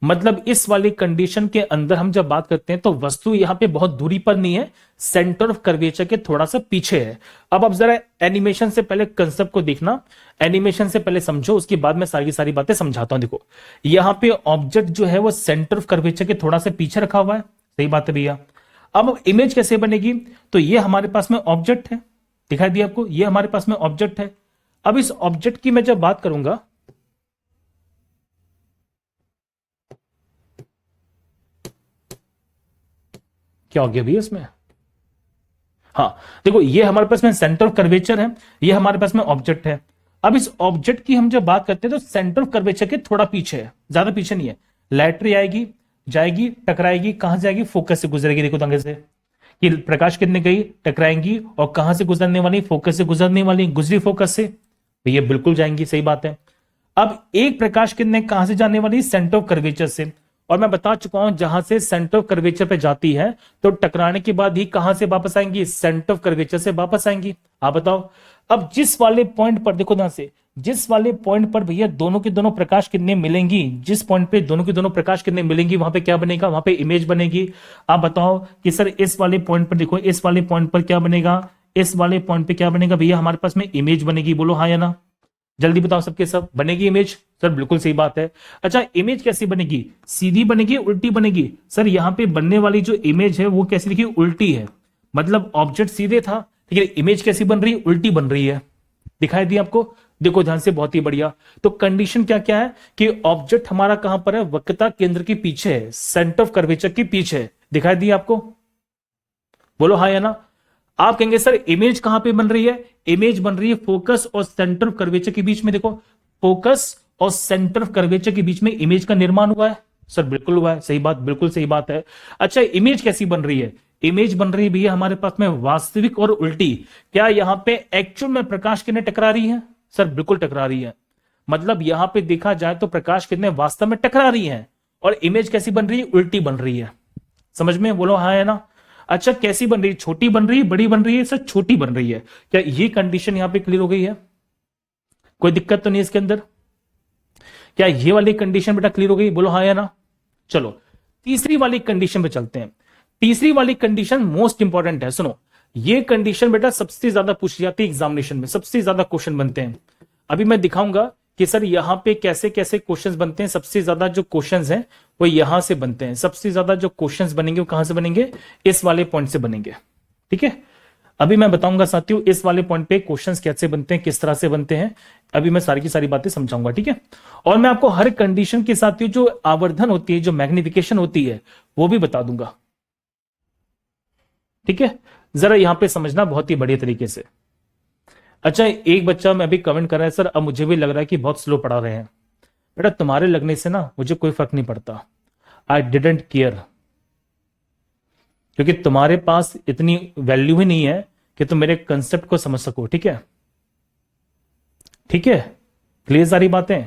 मतलब इस वाली कंडीशन के अंदर हम जब बात करते हैं तो वस्तु यहां पे बहुत दूरी पर नहीं है, सेंटर ऑफ कर्वेचर के थोड़ा सा पीछे है। अब जरा एनिमेशन से पहले कंसेप्ट को देखना, एनिमेशन से पहले समझो, उसके बाद मैं सारी की सारी बातें समझाता हूं। देखो यहां पे ऑब्जेक्ट जो है वो सेंटर ऑफ कर्वेचर के थोड़ा सा पीछे रखा हुआ है, सही बात है भैया। अब इमेज कैसे बनेगी, तो ये हमारे पास में ऑब्जेक्ट है, दिखाई दिया आपको, ये हमारे पास में ऑब्जेक्ट है। अब इस ऑब्जेक्ट की मैं जब बात करूंगा, क्या हो गया भैया इसमें, हाँ देखो ये हमारे पास में सेंटर ऑफ कर्वेचर है, ये हमारे पास में ऑब्जेक्ट है। अब इस ऑब्जेक्ट की हम जब बात करते हैं तो सेंटर ऑफ कर्वेचर के थोड़ा पीछे है, ज्यादा पीछे नहीं है। लाइट रे आएगी, जाएगी, टकराएगी, कहां से आएगी, फोकस से गुजरेगी। देखो तंगे से कि प्रकाश कितने गई, टकराएंगी, और कहां से गुजरने वाली, फोकस से गुजरने वाली, गुजरी फोकस से, तो ये बिल्कुल जाएंगी, सही बात है। अब एक प्रकाश किरणें कहां से जाने वाली, सेंटर ऑफ कर्वेचर से। और मैं बता चुका हूं जहां से सेंटर ऑफ कर्वेचर पे जाती है तो टकराने के बाद ही कहां से वापस आएंगी, सेंटर ऑफ कर्वेचर से वापस आएंगी। आप बताओ। अब जिस वाले पॉइंट पर देखो ध्यान से, जिस वाले पॉइंट पर भैया दोनों की दोनों प्रकाश किरणें मिलेंगी, जिस पॉइंट पे दोनों की दोनों प्रकाश किरणें मिलेंगी वहां पे क्या बनेगा, वहां पे इमेज बनेगी। आप बताओ कि सर इस वाले पॉइंट पर देखो, इस वाले पॉइंट पर क्या बनेगा, इस वाले पॉइंट पे क्या बनेगा भैया, हमारे पास में इमेज बनेगी। बोलो हाँ या ना, जल्दी बताओ सबके सब, बनेगी इमेज। सर बिल्कुल सही बात है। अच्छा इमेज कैसी बनेगी, सीधी बनेगी, उल्टी बनेगी। सर यहां पे बनने वाली जो इमेज है वो कैसी देखिए, उल्टी है। मतलब ऑब्जेक्ट सीधे था, लेकिन इमेज कैसी बन रही है, उल्टी बन रही है। दिखाई दी आपको, देखो ध्यान से, बहुत ही बढ़िया। तो कंडीशन क्या क्या है कि ऑब्जेक्ट हमारा कहां पर है, वक्रता केंद्र के पीछे है, सेंटर ऑफ कर्वेचर के पीछे है। दिखाई दी आपको, बोलो हाँ या ना। आप कहेंगे सर इमेज कहां पे बन रही है, इमेज बन रही है फोकस और सेंटर ऑफ कर्वेचर के बीच में। देखो फोकस और सेंटर ऑफ कर्वेचर के बीच में इमेज का निर्माण हुआ है। सर बिल्कुल हुआ है, सही बात, बिल्कुल सही बात है। अच्छा इमेज कैसी बन रही है, इमेज बन रही है भैया हमारे पास में वास्तविक और उल्टी। क्या यहां पे एक्चुअल में प्रकाश किरणें टकरा रही है, सर बिल्कुल टकरा रही है। मतलब यहां पे देखा जाए तो प्रकाश किरणें वास्तव में टकरा रही हैं, और इमेज कैसी बन रही है, उल्टी बन रही है। समझ में, बोलो हाँ है ना। अच्छा कैसी बन रही है, छोटी बन रही है, बड़ी बन रही है, सर छोटी बन रही है। क्या ये कंडीशन यहां पे क्लियर हो गई है, कोई दिक्कत तो नहीं इसके अंदर। क्या ये वाली कंडीशन बेटा क्लियर हो गई, बोलो हाँ या ना। चलो तीसरी वाली कंडीशन पे चलते हैं। तीसरी वाली कंडीशन मोस्ट इंपॉर्टेंट है, सुनो। ये कंडीशन बेटा सबसे ज्यादा पूछी जाती है एग्जामिनेशन में, सबसे ज्यादा क्वेश्चन बनते हैं। अभी मैं दिखाऊंगा कि सर यहां पे कैसे कैसे क्वेश्चंस बनते हैं। सबसे ज्यादा जो क्वेश्चंस हैं वो यहां से बनते हैं, सबसे ज्यादा जो क्वेश्चंस बनेंगे वो कहां से बनेंगे, इस वाले पॉइंट से बनेंगे। ठीक है, अभी मैं बताऊंगा साथियों इस वाले पॉइंट पे क्वेश्चंस कैसे बनते हैं, किस तरह से बनते हैं। अभी मैं सारी की सारी बातें समझाऊंगा, ठीक है। और मैं आपको हर कंडीशन के साथियों जो आवर्धन होती है, जो मैग्निफिकेशन होती है, वो भी बता दूंगा। ठीक है, जरा यहां पे समझना बहुत ही बढ़िया तरीके से। अच्छा एक बच्चा मैं अभी कमेंट कर रहा है, सर अब मुझे भी लग रहा है कि बहुत स्लो पढ़ा रहे हैं। बेटा तुम्हारे लगने से ना मुझे कोई फर्क नहीं पड़ता, आई डिडंट केयर, क्योंकि तुम्हारे पास इतनी वैल्यू ही नहीं है कि तुम मेरे कंसेप्ट को समझ सको। ठीक है, ठीक है, क्लियर सारी बातें।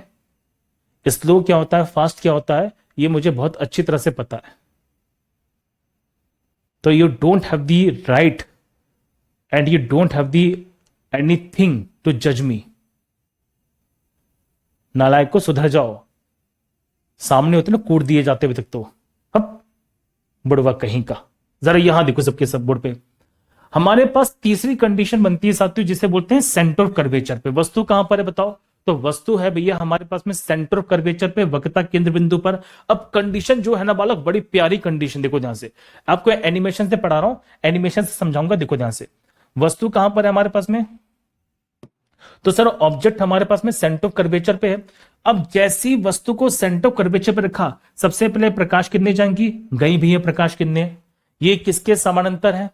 स्लो क्या होता है, फास्ट क्या होता है, ये मुझे बहुत अच्छी तरह से पता है। तो you don't have the right and you don't have the anything to जज मी। नालायक को सुधर जाओ, सामने होते ना कूट दिए जाते अभी तक तो, अब बुढ़वा कहीं का। जरा यहां देखो सबके सब बोर्ड पे, हमारे पास तीसरी कंडीशन बनती है साथियों जिसे बोलते हैं सेंटर ऑफ कर्वेचर पे। वस्तु कहां पर है बताओ, तो वस्तु है भैया हमारे पास में सेंटर ऑफ कर्वेचर पे, वक्रता केंद्र बिंदु पर। अब कंडीशन जो है ना बालक, बड़ी प्यारी कंडीशन, देखो ध्यान से, आपको एनिमेशन से पढ़ा रहा हूं, एनिमेशन से समझाऊंगा। देखो ध्यान से, वस्तु कहां पर है हमारे पास में, तो सर ऑब्जेक्ट हमारे पास में सेंटर ऑफ कर्वेचर पे है। अब जैसी वस्तु को सेंटर ऑफ कर्वेचर पे रखा, सबसे पहले प्रकाश किरणें जाएंगी, गई भैया प्रकाश किरणें। ये किसके समानांतर है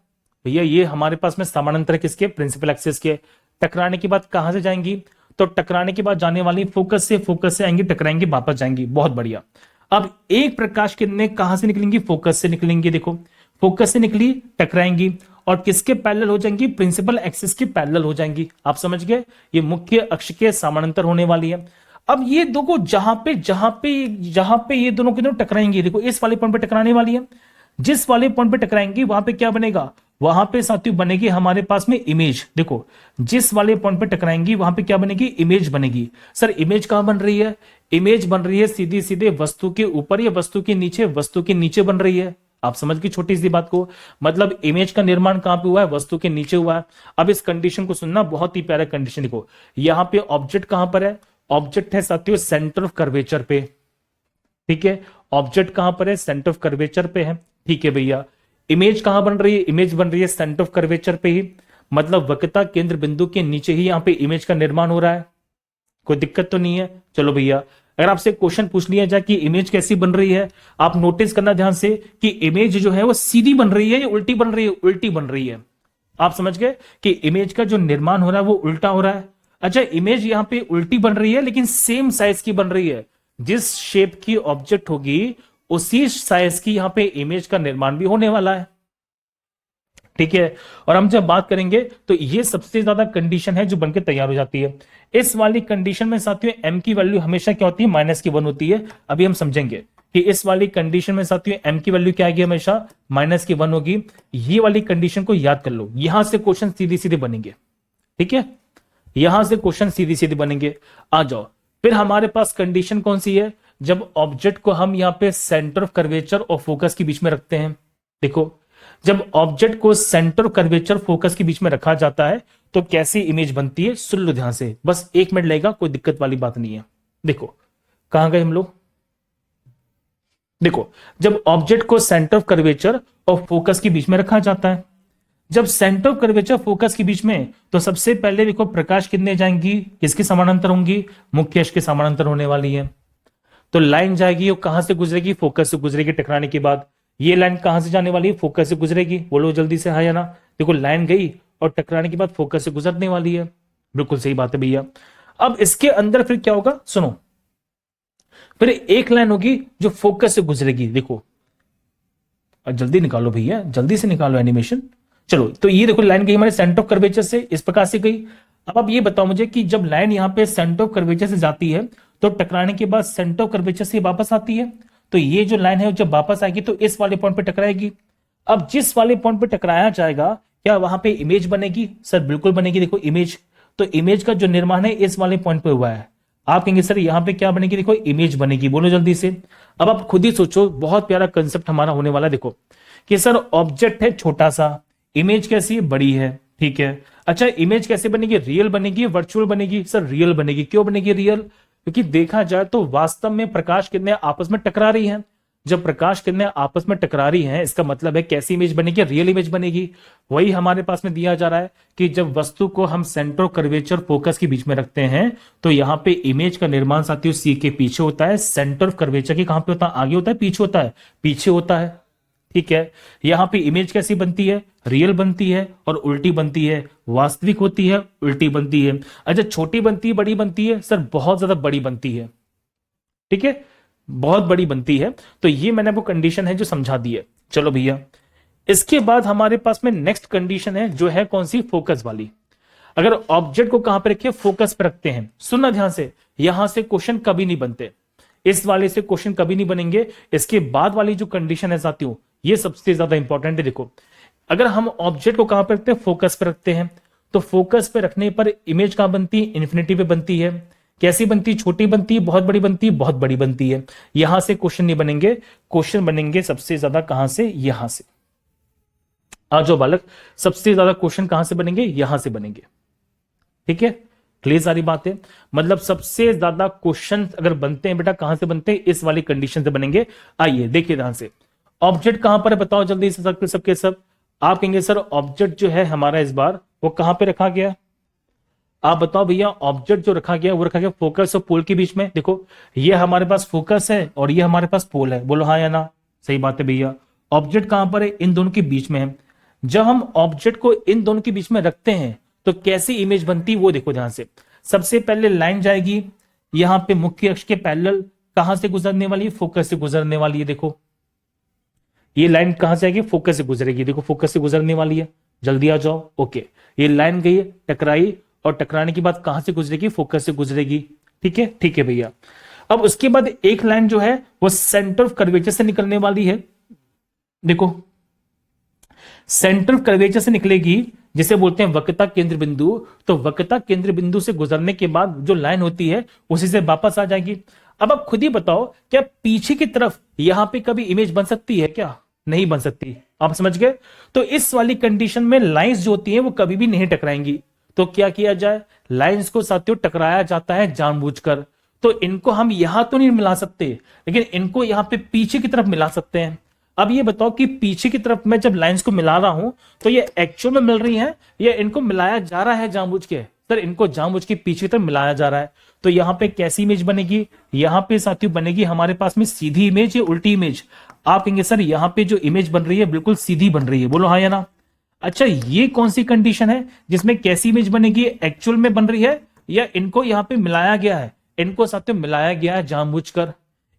भैया, ये हमारे पास में समानांतर किसके, प्रिंसिपल एक्सिस के। टकराने के बाद कहां से जाएंगी, तो टकराने के बाद जाने वाली फोकस से, फोकस से आएंगी, टकराएंगी, वापस जाएंगी। बहुत बढ़िया। अब एक प्रकाश किरणें कहां से निकलेंगी, फोकस से निकलेंगी। देखो फोकस से निकली, टकराएंगी, और किसके पैरेलल हो जाएंगी, प्रिंसिपल एक्सिस की पैरेलल हो जाएंगी। आप समझ गए, ये मुख्य अक्ष के समानांतर होने वाली है। अब ये दोनों जहां पे ये दोनों के दोनों टकराएंगे, देखो इस वाले पॉइंट पे टकराने वाली है, जिस वाले पॉइंट पे टकराएंगी वहां पे क्या बनेगा, वहां पे साथियों बनेगी हमारे पास में इमेज। देखो जिस वाले पॉइंट पे टकराएंगी वहां पे क्या बनेगी, इमेज बनेगी। सर इमेज कहां बन रही है, इमेज बन रही है सीधी सीधे वस्तु के ऊपर या वस्तु के नीचे, वस्तु के नीचे बन रही है। आप समझ गए छोटी सी बात को, मतलब इमेज का निर्माण कहां पे हुआ है, वस्तु के नीचे हुआ है। अब इस कंडीशन को सुनना, बहुत ही प्यारा कंडीशन। देखो यहां पे ऑब्जेक्ट कहां पर है, ऑब्जेक्ट है साथियों सेंटर ऑफ कर्वेचर पे, ठीक है। ऑब्जेक्ट कहां पर है, सेंटर ऑफ कर्वेचर पे है, ठीक है भैया। इमेज कहां बन रही है, इमेज बन रही है सेंटर ऑफ कर्वेचर पे ही, मतलब वक्रता केंद्र बिंदु के नीचे ही यहां पे इमेज का निर्माण हो रहा है। कोई दिक्कत तो नहीं है। चलो भैया, अगर आपसे क्वेश्चन पूछ लिया जाए कि इमेज कैसी बन रही है, आप नोटिस करना ध्यान से कि इमेज जो है वो सीधी बन रही है या उल्टी बन रही है, उल्टी बन रही है। आप समझ गए कि इमेज का जो निर्माण हो रहा है वो उल्टा हो रहा है। अच्छा, इमेज यहां पे उल्टी बन रही है लेकिन सेम साइज की बन रही है। जिस शेप की ऑब्जेक्ट होगी उसी साइज की यहां पे इमेज का निर्माण भी होने वाला है, ठीक है। और हम जब बात करेंगे तो ये सबसे ज्यादा कंडीशन है जो बनके तैयार हो जाती है। इस वाली कंडीशन में साथियों एम की वैल्यू हमेशा क्या होती है, -1 होती है। अभी हम समझेंगे कि इस वाली कंडीशन में साथियों एम की वैल्यू क्या आएगी, हमेशा -1 होगी। ये वाली कंडीशन को याद कर लो, यहां से क्वेश्चन सीधे सीधे बनेंगे, ठीक है। यहां से क्वेश्चन सीधे सीधे बनेंगे। आ जाओ, फिर हमारे पास कंडीशन कौन सी है, जब ऑब्जेक्ट को हम यहां पे सेंटर ऑफ कर्वेचर और फोकस के बीच में रखते हैं। देखो जब ऑब्जेक्ट को सेंटर कर्वेचर फोकस के बीच में रखा जाता है तो कैसी इमेज बनती है, सुन लो ध्यान से, बस 1 मिनट लगेगा, कोई दिक्कत वाली बात नहीं है। देखो कहां गए हम लोग, देखो जब ऑब्जेक्ट को सेंटर ऑफ कर्वेचर और फोकस के बीच में रखा जाता है, जब सेंटर ऑफ कर्वेचर फोकस के बीच में, तो सबसे पहले देखो प्रकाश कितने जाएंगी, किसके समानांतर होंगी, मुख्य अक्ष के समानांतर होने वाली है। तो लाइन जाएगी और कहां से गुजरेगी, फोकस से गुजरेगी। टकराने के बाद ये लाइन कहां से जाने वाली है, फोकस से गुजरेगी। बोलो जल्दी से हाँ या ना। देखो लाइन गई और टकराने के बाद फोकस से गुजरने वाली है, बिल्कुल सही बात है भैया। अब इसके अंदर फिर क्या होगा, सुनो, फिर एक लाइन होगी जो फोकस से गुजरेगी। देखो जल्दी निकालो भैया, जल्दी से निकालो एनिमेशन। चलो तो ये देखो लाइन गई हमारे सेंटर ऑफ कर्वेचर से, इस प्रकार से गई। अब आप ये बताओ मुझे कि जब लाइन यहां पे सेंटर ऑफ कर्वेचर से जाती है तो टकराने के बाद सेंटर ऑफ कर्वेचर से वापस आती है, तो ये जो लाइन है जब वापस आएगी तो इस वाले पॉइंट पे टकराएगी। अब जिस वाले पॉइंट पे टकराया जाएगा क्या वहां पे इमेज बनेगी, सर बिल्कुल बनेगी। देखो इमेज, तो इमेज का जो निर्माण है इस वाले पॉइंट पे हुआ है। आप कहेंगे सर यहां पे क्या बनेगी, देखो इमेज बनेगी। बोलो जल्दी से। अब आप खुद ही सोचो, बहुत प्यारा कंसेप्ट हमारा होने वाला है। देखो कि सर ऑब्जेक्ट है छोटा सा, इमेज कैसी है, बड़ी है, ठीक है। अच्छा इमेज कैसे बनेगी, रियल बनेगी, वर्चुअल बनेगी, सर रियल बनेगी। क्यों बनेगी रियल, क्योंकि देखा जाए तो वास्तव में प्रकाश किरणें आपस में टकरा रही हैं। जब प्रकाश किरणें आपस में टकरा रही हैं इसका मतलब है कैसी इमेज बनेगी, रियल इमेज बनेगी। वही हमारे पास में दिया जा रहा है कि जब वस्तु को हम सेंटर कर्वेचर फोकस के बीच में रखते हैं तो यहां पे इमेज का निर्माण साथियों सी के पीछे होता है। सेंटर कर्वेचर के कहां पे होता है, आगे होता है, पीछे होता है, पीछे होता है, ठीक है। यहां पे इमेज कैसी बनती है, रियल बनती है और उल्टी बनती है, वास्तविक होती है, उल्टी बनती है। अच्छा छोटी बनती है, बड़ी बनती है, सर बहुत ज्यादा बड़ी बनती है, ठीक है, बहुत बड़ी बनती है। तो ये मैंने आपको कंडीशन है जो समझा दी है। चलो भैया, इसके बाद हमारे पास में नेक्स्ट कंडीशन है जो है कौन सी, फोकस वाली। अगर ऑब्जेक्ट को कहां पे रखे, फोकस पे रखते हैं, सुनना ध्यान से, यहां से क्वेश्चन कभी नहीं बनते, इस वाले से क्वेश्चन कभी नहीं बनेंगे। इसके बाद वाली जो कंडीशन है साथियों ये सबसे ज्यादा इंपॉर्टेंट है। देखो अगर हम ऑब्जेक्ट को कहां पे रखते हैं, फोकस पे रखते हैं, तो फोकस पे रखने पर इमेज कहां बनती है, इन्फिनिटी पे बनती है। कैसी बनती है, छोटी बनती है, बहुत बड़ी बनती है, बहुत बड़ी बनती है। यहां से क्वेश्चन नहीं बनेंगे, क्वेश्चन बनेंगे सबसे ज्यादा कहां से, यहां से। आ जाओ बालक, सबसे ज्यादा क्वेश्चन कहां से बनेंगे, यहां से बनेंगे, ठीक है। क्लियर सारी बात है, मतलब सबसे ज्यादा क्वेश्चन अगर बनते हैं बेटा कहां से बनते हैं, इस वाली कंडीशन से बनेंगे। आइए देखिए ध्यान से, ऑब्जेक्ट कहां पर है बताओ जल्दी से सबके सब। आप कहेंगे सर ऑब्जेक्ट जो है हमारा इस बार वो कहां पे रखा गया, आप बताओ भैया। ऑब्जेक्ट जो रखा गया वो रखा गया फोकस और पोल के बीच में। देखो ये हमारे पास फोकस है और ये हमारे पास पोल है, बोलो हाँ या ना। सही बात है भैया, ऑब्जेक्ट कहां पर है, इन दोनों के बीच में है। जब हम ऑब्जेक्ट को इन दोनों के बीच में रखते हैं तो कैसी इमेज बनती है वो देखो ध्यान से। सबसे पहले लाइन जाएगी यहां पे मुख्य अक्ष के पैरेलल, कहां से गुजरने वाली है, फोकस से गुजरने वाली है। देखो ये लाइन कहां से आएगी, फोकस से गुजरेगी, देखो फोकस से गुजरने वाली है, जल्दी आ जाओ। ओके, ये लाइन गई, टकराई, और टकराने के बाद कहां से गुजरेगी? फोकस से गुजरेगी। ठीक है, ठीक है भैया। अब उसके बाद एक लाइन जो है वो सेंटर ऑफ कर्वेचर से निकलने वाली है। देखो, सेंटर ऑफ कर्वेचर से निकलेगी, जिसे बोलते हैं वक्रता केंद्र बिंदु। तो वक्रता केंद्र बिंदु से गुजरने के बाद जो लाइन होती है उसी से वापस आ जाएगी। अब आप खुद ही बताओ, क्या पीछे की तरफ यहां पे कभी इमेज बन सकती है क्या? नहीं बन सकती। आप समझ गए? तो इस वाली कंडीशन में लाइंस जो होती हैं वो कभी भी नहीं टकराएंगी। तो क्या किया जाए? लाइंस को साथियों टकराया जाता है जानबूझकर। तो इनको हम यहां तो नहीं मिला सकते, लेकिन इनको यहां पे पीछे की तरफ मिला सकते हैं। अब ये बताओ कि पीछे की तरफ मैं जब लाइंस को मिला रहा हूं तो ये एक्चुअल में मिल रही हैं या इनको मिलाया जा रहा है जानबूझ के? सर, इनको जानबूझ के पीछे की तरफ मिलाया जा रहा है। तो यहां पे कैसी इमेज बनेगी? यहां पे साथियों बनेगी हमारे पास में सीधी इमेज या उल्टी इमेज? आप कहेंगे सर यहां पे जो इमेज बन रही है बिल्कुल सीधी बन रही है। बोलो हाँ या ना। अच्छा, ये कौन सी कंडीशन है जिसमें कैसी इमेज बनेगी? एक्चुअल में बन रही है या इनको यहां पे मिलाया गया है? इनको साथियों मिलाया गया है जानबूझकर।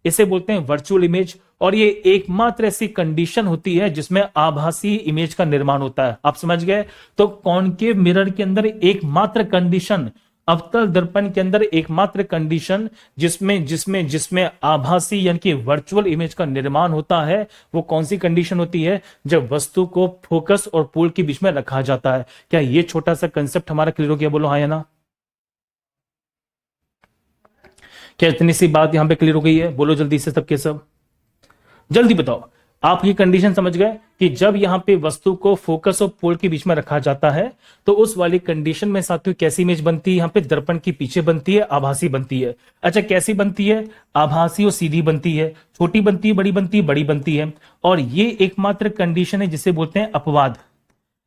इसे बोलते हैं वर्चुअल इमेज। और ये एकमात्र ऐसी कंडीशन होती है जिसमें आभासी इमेज का निर्माण होता है। आप समझ गए? तो कॉनकेव मिरर के अंदर एकमात्र कंडीशन, अवतल दर्पण के अंदर एकमात्र कंडीशन जिसमें जिसमें जिसमें आभासी यानी कि वर्चुअल इमेज का निर्माण होता है, वो कौन सी कंडीशन होती है? जब वस्तु को फोकस और पोल के बीच में रखा जाता है। क्या ये छोटा सा कंसेप्ट हमारा क्लियर हो गया? बोलो हाँ या ना। क्या इतनी सी बात यहां पे क्लियर हो गई है? बोलो जल्दी से सबके सब, जल्दी बताओ। आप ये कंडीशन समझ गए कि जब यहां पे वस्तु को फोकस और पोल के बीच में रखा जाता है तो उस वाली कंडीशन में साथियों कैसी इमेज बनती है? यहां पे दर्पण के पीछे बनती है, आभासी बनती है। अच्छा, कैसी बनती है? आभासी और सीधी बनती है, छोटी बनती है, बड़ी बनती है, बड़ी बनती है। और ये एकमात्र कंडीशन है जिसे बोलते हैं अपवाद।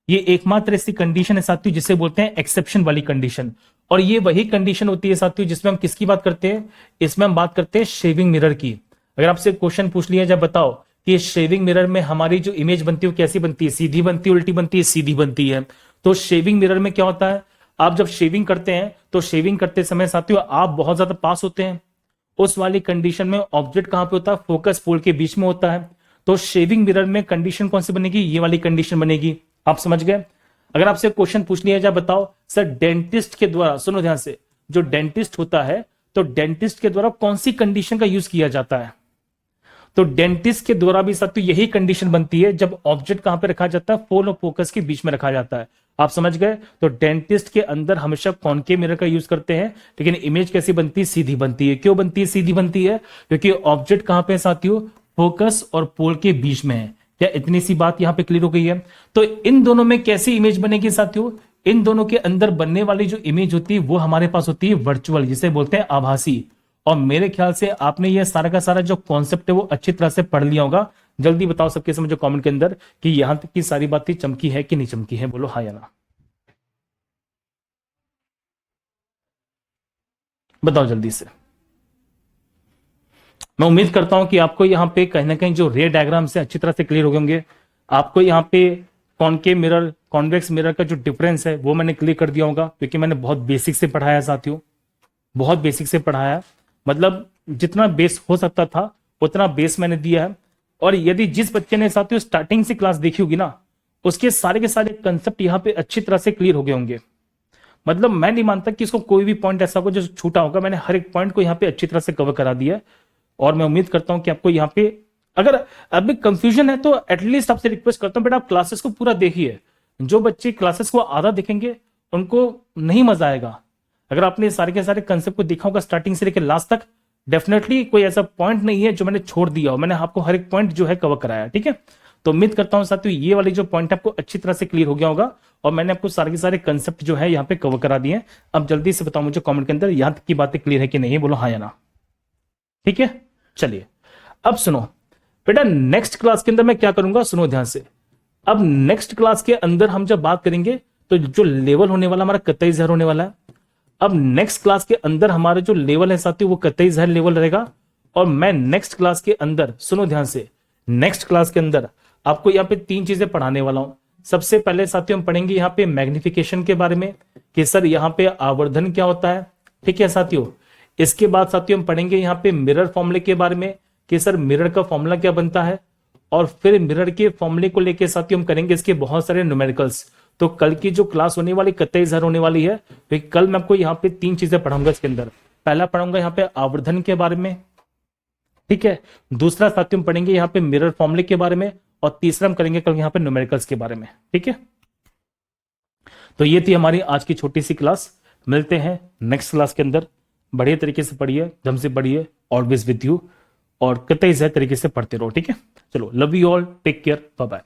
ये एकमात्र ऐसी कंडीशन है साथियों जिसे बोलते हैं एक्सेप्शन वाली कंडीशन। और ये वही कंडीशन होती है साथियों जिसमें हम किसकी बात करते हैं? इसमें हम बात करते हैं शेविंग मिरर की। अगर आपसे क्वेश्चन पूछ लिया जाए, बताओ कि शेविंग मिरर में हमारी जो इमेज बनती है वो कैसी बनती है? सीधी बनती है, उल्टी बनती है? सीधी बनती है। तो शेविंग मिरर में क्या होता है? आप जब शेविंग करते हैं तो शेविंग करते समय साथियों आप बहुत ज्यादा पास होते हैं। उस वाली कंडीशन में ऑब्जेक्ट कहां पे होता है? फोकस पोल के बीच में होता है। तो शेविंग मिरर में कंडीशन कौन सी बनेगी? ये वाली कंडीशन बनेगी। आप समझ गए? अगर आपसे क्वेश्चन पूछ लिया जाए, बताओ सर डेंटिस्ट के द्वारा, सुनो ध्यान से, जो डेंटिस्ट होता है तो डेंटिस्ट के द्वारा कौन सी कंडीशन का यूज किया जाता है? तो डेंटिस्ट के द्वारा भी साथियों यही कंडीशन बनती है जब ऑब्जेक्ट कहां पे रखा जाता है? पोल और फोकस के बीच में रखा जाता है। आप समझ गए? तो डेंटिस्ट के अंदर हमेशा कॉनकेव मिरर का यूज करते हैं, लेकिन इमेज कैसी बनती है? सीधी बनती है। क्यों बनती है सीधी बनती है? क्योंकि ऑब्जेक्ट कहां पे साथियों? फोकस और पोल के बीच में है। क्या इतनी सी बात यहां पे क्लियर हो गई है? तो इन दोनों में कैसी इमेज बनेगी साथियों? इन दोनों के अंदर बनने वाली जो इमेज होती है वो हमारे पास होती है वर्चुअल, जिसे बोलते हैं आभासी। और मेरे ख्याल से आपने ये सारा का सारा जो कॉन्सेप्ट है वो अच्छी तरह से पढ़ लिया होगा। जल्दी बताओ सबके समझो कमेंट के अंदर कि यहां तक की सारी बातें चमकी है कि नहीं चमकी है? बोलो हाँ या ना। बताओ जल्दी से। मैं उम्मीद करता हूं कि आपको यहाँ पे कहीं ना कहीं जो रे डायग्राम से अच्छी तरह से क्लियर हो गए होंगे। आपको यहाँ पे कॉनकेव मिरर, कॉन्वेक्स मिरर का जो डिफरेंस है वो मैंने क्लियर कर दिया होगा, क्योंकि मैंने बहुत बेसिक से पढ़ाया साथियों, बहुत बेसिक से पढ़ाया। मतलब जितना बेस हो सकता था उतना बेस मैंने दिया है। और यदि जिस बच्चे ने साथियों स्टार्टिंग से क्लास देखी होगी ना, उसके सारे के सारे कंसेप्ट यहाँ पे अच्छी तरह से क्लियर हो गए होंगे। मतलब मैं नहीं मानता कि इसको कोई भी पॉइंट ऐसा हो जो छूटा होगा। मैंने हर एक पॉइंट को यहाँ पे अच्छी तरह से कवर करा दिया है। और मैं उम्मीद करता हूं कि आपको यहाँ पे अगर अभी कंफ्यूजन है तो एटलीस्ट आपसे रिक्वेस्ट करता हूं बेटा आप क्लासेस को पूरा देखिए। जो बच्चे क्लासेस को आधा देखेंगे उनको नहीं मजा आएगा। अगर आपने सारे के सारे कंसेप्ट को देखा होगा स्टार्टिंग से लेकर लास्ट तक, डेफिनेटली कोई ऐसा पॉइंट नहीं है जो मैंने छोड़ दिया हो। मैंने आपको हर एक पॉइंट जो है कवर कराया, ठीक है। तो उम्मीद करता हूं साथियों ये वाली जो पॉइंट आपको अच्छी तरह से क्लियर हो गया होगा और मैंने आपको सारे के सारे कंसेप्ट जो है यहाँ पे कवर करा दिए। अब जल्दी से बताओ मुझे कमेंट के अंदर यहां तक की बातें क्लियर है कि नहीं, बोलो हाँ या ना। ठीक है, चलिए अब सुनो बेटा, नेक्स्ट क्लास के अंदर मैं क्या करूंगा, सुनो ध्यान से। अब नेक्स्ट क्लास के अंदर हम जब बात करेंगे तो जो लेवल होने वाला हमारा कतई ज़हर होने वाला है। अब नेक्स्ट क्लास के अंदर हमारा जो लेवल है साथियों वो कतई ज़हर लेवल रहेगा। और मैं नेक्स्ट क्लास के अंदर, सुनो ध्यान से, नेक्स्ट क्लास के अंदर आपको यहाँ पे 3 चीजें पढ़ाने वाला हूं। सबसे पहले साथियों हम पढ़ेंगे यहाँ पे मैग्निफिकेशन के बारे में कि सर यहाँ पे आवर्धन क्या होता है, ठीक है साथियों। इसके बाद साथियों हम पढ़ेंगे यहाँ पे मिरर फॉर्मूले के बारे में कि सर मिरर का फॉर्मूला क्या बनता है। और फिर मिरर के फॉर्मूले को लेके साथियों हम करेंगे इसके बहुत सारे न्यूमेरिकल्स। तो कल की जो क्लास होने वाली कतई ज़हर होने वाली है, तो कल मैं आपको यहाँ पे 3 चीजें पढ़ाऊंगा इसके अंदर। पहला पढ़ाऊंगा यहाँ पे आवर्धन के बारे में, ठीक है। दूसरा साथियों हम पढ़ेंगे यहाँ पे मिरर फॉर्मूले के बारे में, और तीसरा हम करेंगे कल यहाँ पे न्यूमेरिकल्स के बारे में, ठीक है। तो ये थी हमारी आज की छोटी सी क्लास। मिलते हैं नेक्स्ट क्लास के अंदर। बढ़िया तरीके से पढ़िए, दम से पढ़िए, ऑलवेज विद यू, और कतई ज़हर तरीके से पढ़ते रहो, ठीक है। चलो, love you all, take care, bye bye.